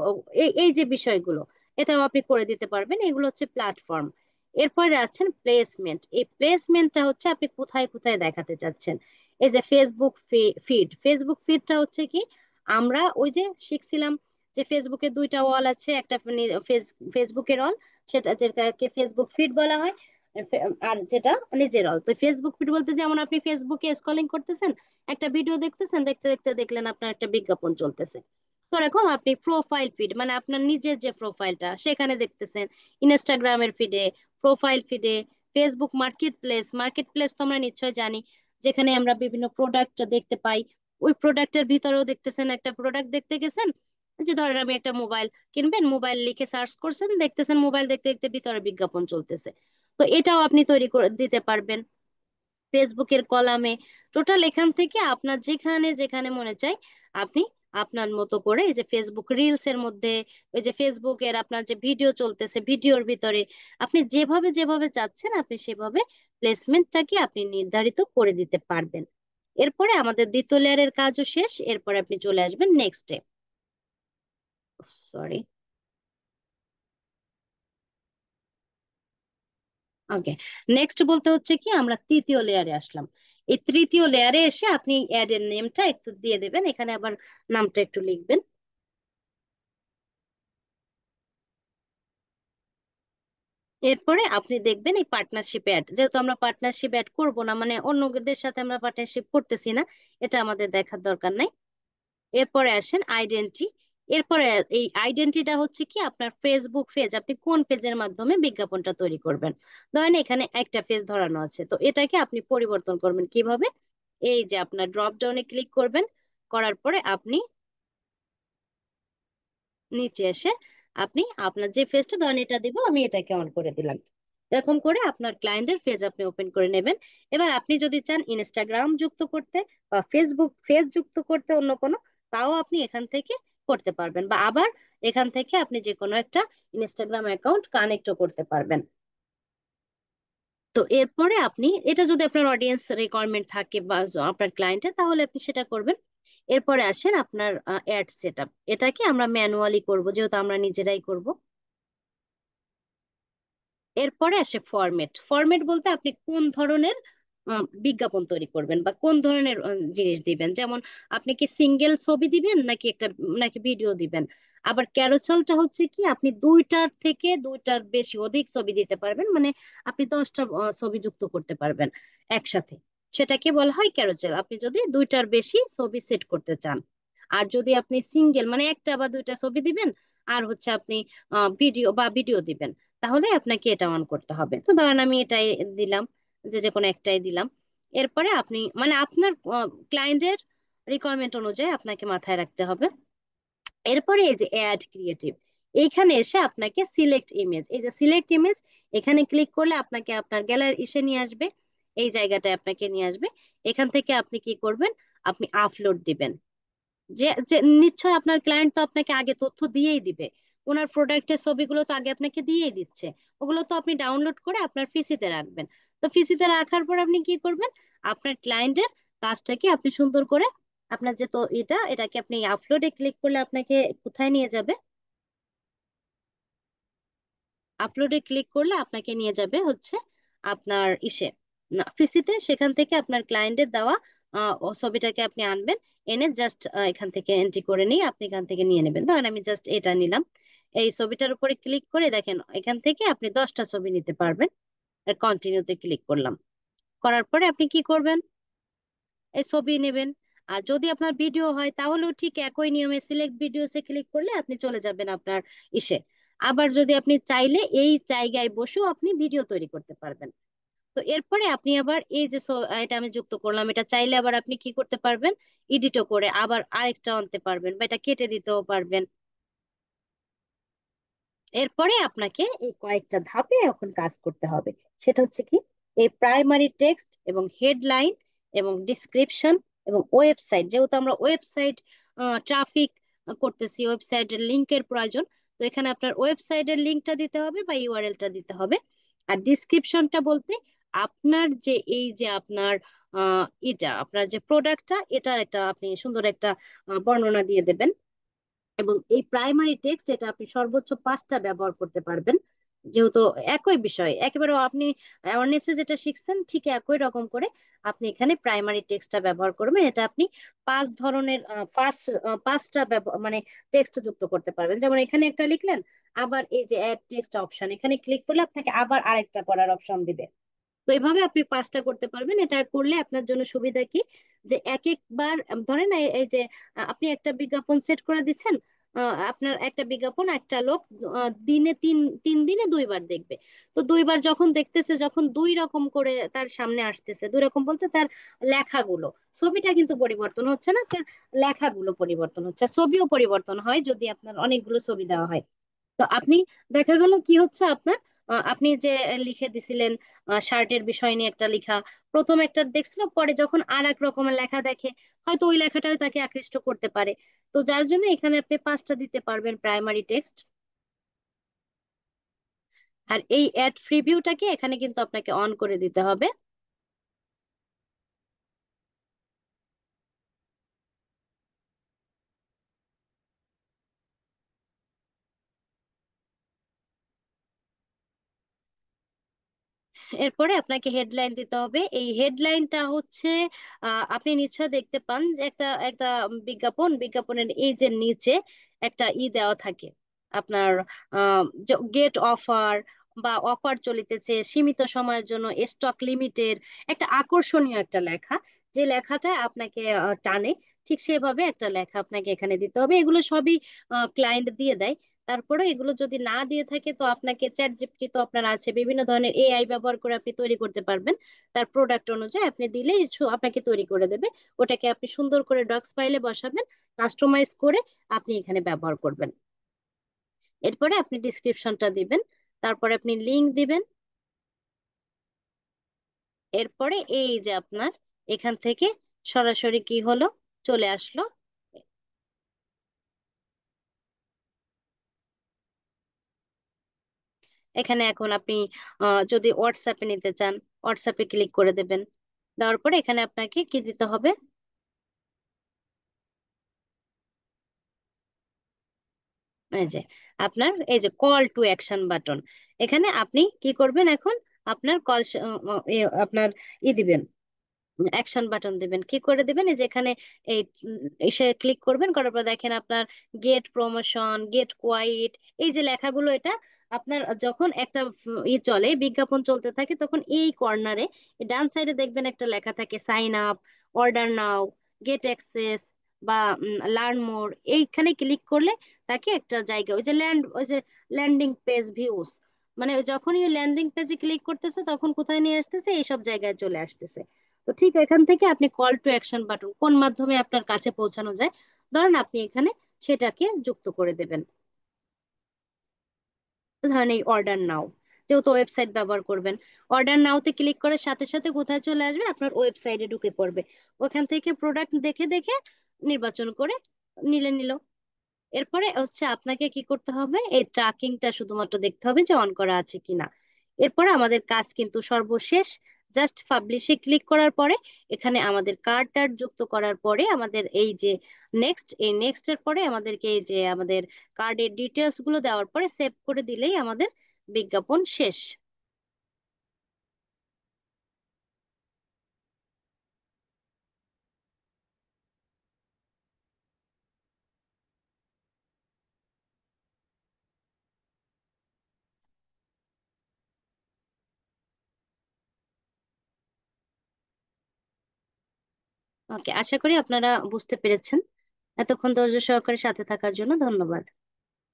এই যে বিষয়গুলো, এটাও আপনি করে দিতে পারবেন, এগুলো হচ্ছে প্ল্যাটফর্ম। এরপরে আছেন প্লেসমেন্ট। এই প্লেসমেন্টটা হচ্ছে আপনি কোথায় কোথায় দেখাতে চাচ্ছেন। এই যে ফেসবুক ফিডটা হচ্ছে কি, আমরা ওই যে শিখছিলাম যে ফেসবুকে দুইটা ওয়াল আছে, একটা ফেসবুকের অল, সেটা যেটাকে ফেসবুক ফিড বলা হয়, আর যেটা নিজের অল। তো ফেসবুক ফিড বলতে যেমন আপনি ফেসবুকে স্ক্রলিং করতেছেন, একটা ভিডিও দেখতেছেন, দেখতে দেখতে দেখলেন আপনার একটা বিজ্ঞাপন চলতেছে, তো এরকম আপনি প্রোফাইল ফিড, মানে আপনার নিজের যে প্রোফাইলটা সেখানে দেখতেছেন, ইনস্টাগ্রামের ফিডে, প্রোফাইল ফিডে, ফেসবুক মার্কেট প্লেস তো আমরা নিশ্চয় জানি, যেখানে আমরা বিভিন্ন প্রোডাক্ট দেখতে পাই, ওই প্রোডাক্টের ভিতরেও দেখতেছেন, একটা প্রোডাক্ট দেখতে গেছেন, যে ধরেন আমি একটা মোবাইল কিনবেন, মোবাইল লিখে সার্চ করছেন, দেখতেছেন মোবাইল দেখতে দেখতে ভিতরে বিজ্ঞাপন চলতেছে, তো এটাও আপনি তৈরি করে দিতে পারবেন ফেসবুকের কলামে, টোটাল এখান থেকে আপনার যেখানে যেখানে মনে চায় আপনি আপনার মতো করে এই যে ফেসবুক রিলস এর মধ্যে, ওই যে ফেসবুকের আপনার যে ভিডিও চলতেছে ভিডিওর ভিতরে আপনি যেভাবে যেভাবে চাচ্ছেন আপনি সেভাবে প্লেসমেন্টটাকে আপনি নির্ধারিত করে দিতে পারবেন। এরপরে আমাদের দ্বিতীয় লেয়ারের কাজও শেষ, এরপরে আপনি চলে আসবেন নেক্সটে। সরি, ওকে। নেক্সট বলতে হচ্ছে কি আমরা তৃতীয় লেয়ারে আসলাম। এই তৃতীয় লেয়ারে এসে আপনি অ্যাড এর নেমটা একটু দিয়ে দেবেন, এখানে আবার নামটা একটু লিখবেন। এরপরে আপনি দেখবেন এই পার্টনারশিপ অ্যাড, যেহেতু আমরা পার্টনারশিপ অ্যাড করব না, মানে অন্যদের সাথে আমরা পার্টনারশিপ করতেছি না, এটা আমাদের দেখার দরকার নাই। এরপরে আসেন আইডেন্টি। এরপরে এই আইডেন্টিটা হচ্ছে কি আপনার ফেসবুক পেজ, আপনি কোন পেজের মাধ্যমে বিজ্ঞাপনটা তৈরি করবেন। ধরেন এখানে একটা পেজ ধরানো আছে, তো এটাকে আপনি পরিবর্তন করবেন কিভাবে, এই যে আপনার ড্রপ ডাউনে ক্লিক করবেন, করার পরে আপনি নিচে এসে আপনি আপনার যে পেজটা, ধরেন এটা দিব, আমি এটাকে অন করে দিলাম। এরকম করে আপনার ক্লায়েন্টের পেজ আপনি ওপেন করে নেবেন। এবার আপনি যদি চান ইনস্টাগ্রাম যুক্ত করতে বা ফেসবুক পেজ যুক্ত করতে অন্য কোনো, তাও আপনি এখান থেকে করতে পারবেন, বা আবার এখান থেকে আপনি যে কোনো একটা ইনস্টাগ্রাম অ্যাকাউন্ট কানেক্টও করতে পারবেন। তো এরপরে আপনি এটা যদি আপনার অডিয়েন্স রিকোয়ারমেন্ট থাকে বা আপনার ক্লায়েন্টের, তাহলে আপনি সেটা করবেন। এরপরে আসেন আপনার অ্যাড সেট আপ, এটাকে আমরা ম্যানুয়ালি করব যেহেতু আমরা নিজেরাই করব। এরপরে আসে ফরম্যাট। ফরম্যাট বলতে আপনি কোন ধরনের বিজ্ঞাপন তৈরি করবেন বা কোন ধরনের জিনিস দিবেন, যেমন আপনি কি সিঙ্গেল ছবি দিবেন নাকি একটা, নাকি ভিডিও দিবেন। আবার ক্যারোসেলটা হচ্ছে কি আপনি দুইটার থেকে দুইটার বেশি অধিক ছবি দিতে পারবেন, মানে আপনি 10টা ছবি যুক্ত করতে পারবেন একসাথে, সেটাকে বলা হয় ক্যারোসেল, আপনি যদি দুইটার বেশি ছবি সেট করতে চান। আর যদি আপনি সিঙ্গেল মানে একটা বা দুইটা ছবি দিবেন আর হচ্ছে আপনি ভিডিও দিবেন, তাহলে আপনাকে এটা অন করতে হবে। তো ধরেন আমি এটাই দিলাম, যে যে কোনো একটাই দিলাম। এরপরে আপনি মানে আপনার ক্লায়েন্টের রিকোয়ারমেন্ট অনুযায়ী আপনাকে মাথায় রাখতে হবে। এরপরে এই যে অ্যাড ক্রিয়েটিভ, এইখানে এসে আপনাকে সিলেক্ট ইমেজ, এই যে সিলেক্ট ইমেজ, এখানে ক্লিক করলে আপনাকে আপনার গ্যালারি এসে নিয়ে আসবে, এই জায়গাটায় আপনাকে নিয়ে আসবে। এখান থেকে আপনি কি করবেন, আপনি আপলোড দিবেন। যে যে নিশ্চয় আপনার ক্লায়েন্ট তো আপনাকে আগে তথ্য দিয়েই দিবে, ওনার প্রোডাক্টের ছবিগুলো তো আগে আপনাকে দিয়েই দিচ্ছে, ওগুলো তো আপনি ডাউনলোড করে আপনার পিসিতে রাখবেন। তো পিসিতে রাখার পর আপনি কি করবেন, আপনার ক্লায়েন্টের কাজটাকে আপনি সুন্দর করে আপনার যে তো এটাকে আপনি আপলোডে ক্লিক করলে আপনাকে কোথায় নিয়ে যাবে, আপলোডে ক্লিক করলে আপনাকে নিয়ে যাবে হচ্ছে আপনার ইসে, না পিসিতে, সেখান থেকে আপনার ক্লায়েন্টের দেওয়া ও ছবিটাকে আপনি আনবেন, এনে জাস্ট এখান থেকে এন্ট্রি করে নিয়ে আপনি এখান থেকে নিয়ে নেবেন। ধরেন আমি জাস্ট এটা নিলাম, এই ছবিটার উপরে ক্লিক করে দেখেন এখান থেকে আপনি 10টা ছবি নিতে পারবেন। আর কন্টিনিউতে ক্লিক করলাম, করার পরে আপনি কি করবেন, এই ছবি নেবেন। আর যদি আপনার ভিডিও হয় তাহলেও ঠিক একই নিয়মে সিলেক্ট ভিডিওসে ক্লিক করলে আপনি চলে যাবেন আপনার ইসে। আবার যদি আপনি চাইলে এই জায়গায় বসেও আপনি ভিডিও তৈরি করতে পারবেন। তো এরপরে আপনি আবার এই যে এটা আমি যুক্ত করলাম, এটা চাইলে আবার আপনি কি করতে পারবেন, এডিটও করে আবার আরেকটা আনতে পারবেন বা এটা কেটে দিতেও পারবেন। এরপরে আপনাকে এই কয়েকটা ধাপে এখন কাজ করতে হবে। সেটা হচ্ছে কি, এই প্রাইমারি টেক্সট এবং হেডলাইন এবং ডিসক্রিপশন এবং ওয়েবসাইট, যেহেতু আমরা ওয়েবসাইট ট্রাফিক করতেছি, ওয়েবসাইটের লিংকের প্রয়োজন, তো এখানে আপনার ওয়েবসাইটের লিংকটা দিতে হবে বা ইউআরএলটা দিতে হবে। আর ডিসক্রিপশনটা বলতে আপনার যে এই যে আপনার এটা আপনার যে প্রোডাক্টটা, এটার একটা আপনি সুন্দর একটা বর্ণনা দিয়ে দেবেন। এবং এই প্রাইমারি টেক্সট এটা আপনি সর্বোচ্চ 5টা ব্যবহার করতে পারবেন, যেহেতু একই বিষয় একেবারে আপনি অ্যাওয়ারনেসে যেটা শিখছেন ঠিক একই রকম করে আপনি এখানে প্রাইমারি টেক্সটটা ব্যবহার করবেন। এটা আপনি 5 ধরনের পাঁচটা মানে টেক্সট যুক্ত করতে পারবেন, যেমন এখানে একটা লিখলেন, আবার এই যে অ্যাড টেক্সট অপশন, এখানে ক্লিক করলে আপনাকে আবার আরেকটা করার অপশন দিবে। তো এভাবে আপনি 5টা করতে পারবেন। এটা করলে আপনার জন্য সুবিধা কি, যে এক একবার ধরেন এই যে আপনি একটা বিজ্ঞাপন সেট করে দিচ্ছেন, আপনার একটা বিজ্ঞাপন একটা লোক দিনে 3 দিনে 2বার দেখবে। তো 2বার যখন দেখতেছে, যখন 2 রকম করে তার সামনে আসতেছে, 2 রকম বলতে তার লেখাগুলো, ছবিটা কিন্তু পরিবর্তন হচ্ছে না, তার লেখাগুলো পরিবর্তন হচ্ছে, ছবিও পরিবর্তন হয় যদি আপনার অনেকগুলো ছবি দেওয়া হয়। তো আপনি দেখা গেল কি হচ্ছে আপনার আপনি যে লিখে দিছিলেন শার্টের বিষয় নিয়ে একটা লেখা, প্রথম একটা দেখছিল, পরে যখন আর এক রকমের লেখা দেখে, হয়তো ওই লেখাটাও তাকে আকৃষ্ট করতে পারে। তো যার জন্য এখানে আপনি 5টা দিতে পারবেন প্রাইমারি টেক্সট। আর এই অ্যাড প্রিভিউটাকে এখানে কিন্তু আপনাকে অন করে দিতে হবে। এরপরে আপনাকে হেডলাইন দিতে হবে। এই হেডলাইনটা হচ্ছে আপনি নিশ্চয় দেখতে পান যে একটা একটা বিজ্ঞাপনের এই যে নিচে একটা দেওয়া থাকে আপনার, গেট অফার বা অফার চলিতেছে সীমিত সময়ের জন্য, স্টক লিমিটেড, একটা আকর্ষণীয় একটা লেখা, যে লেখাটা আপনাকে টানে। ঠিক সেভাবে একটা লেখা আপনাকে এখানে দিতে হবে। এগুলো সবই ক্লায়েন্ট দিয়ে দেয়। তারপরে এগুলো যদি না দিয়ে থাকে, তো আপনাকে চ্যাট জিপিটি তো আপনার আছে, বিভিন্ন ধরনের এআই ব্যবহার করে আপনি তৈরি করতে পারবেন। তার প্রোডাক্ট অনুযায়ী আপনি দিলেই আপনাকে তৈরি করে দেবে। ওটাকে আপনি সুন্দর করে ডক্স ফাইলে বসাবেন, কাস্টমাইজ করে আপনি এখানে ব্যবহার করবেন। এরপরে আপনি ডিসক্রিপশনটা দিবেন, তারপরে আপনি লিংক দিবেন। এরপরে এই যে আপনার এখান থেকে সরাসরি কি হলো, চলে আসলো। এখানে এখন আপনি যদি হোয়াটসঅ্যাপে নিতে চান, হোয়াটসঅ্যাপে ক্লিক করে দেবেন। দেওয়ার পরে এখানে আপনাকে কি দিতে হবে, এই যে আপনার এই যে কল টু অ্যাকশন বাটন। এখানে আপনি কি করবেন এখন, আপনার আপনার দিবেন, অ্যাকশন বাটন দিবেন। কি করে দিবেন, এই যে এখানে এই এসে ক্লিক করবেন, করার পর দেখেন আপনার গেট প্রমোশন, গেট কোয়াইট, এই যে লেখাগুলো, এটা আপনার যখন একটা চলে, বিজ্ঞাপন চলতে থাকে, তখন এই কর্নারে ডান সাইডে দেখবেন একটা লেখা থাকে sign up, order now, get access বা লার্ন মোর। এইখানে ক্লিক করলে তাকে একটা জায়গা, ওই যে ল্যান্ডিং পেজ ভিউস, মানে যখনই ল্যান্ডিং পেজে ক্লিক করতেছে তখন কোথায় নিয়ে আসতেছে, এইসব জায়গায় চলে আসতেছে। তো ঠিক এখান থেকে আপনি কল টু অ্যাকশন বাটন কোন মাধ্যমে আপনার কাছে পৌঁছানো যায়, ধরেন আপনি এখানে সেটাকে যুক্ত করে দেবেন। ধরেন এই অর্ডার নাও, যেহেতু ওয়েবসাইট ব্যবহার করবেন, অর্ডার নাওতে ক্লিক করার সাথে সাথে কোথায় চলে আসবে, আপনার ওয়েবসাইটে ঢুকে পড়বে। ওখান থেকে প্রোডাক্ট দেখে দেখে নির্বাচন করে নিল। এরপরে হচ্ছে আপনাকে কি করতে হবে, এই ট্র্যাকিংটা শুধুমাত্র দেখতে হবে যে অন করা আছে কিনা। এরপরে আমাদের কাজ কিন্তু সর্বশেষ। জাস্ট পাবলিশে ক্লিক করার পরে এখানে আমাদের কার্ড টার্ড যুক্ত করার পরে আমাদের এই যে নেক্সট, এই নেক্সট এর পরে আমাদেরকে এই যে আমাদের কার্ডের ডিটেলস গুলো দেওয়ার পরে সেভ করে দিলেই আমাদের বিজ্ঞাপন শেষ। ওকে, আশা করি আপনারা বুঝতে পেরেছেন। এতক্ষণ ধৈর্য সহকারে সাথে থাকার জন্য ধন্যবাদ।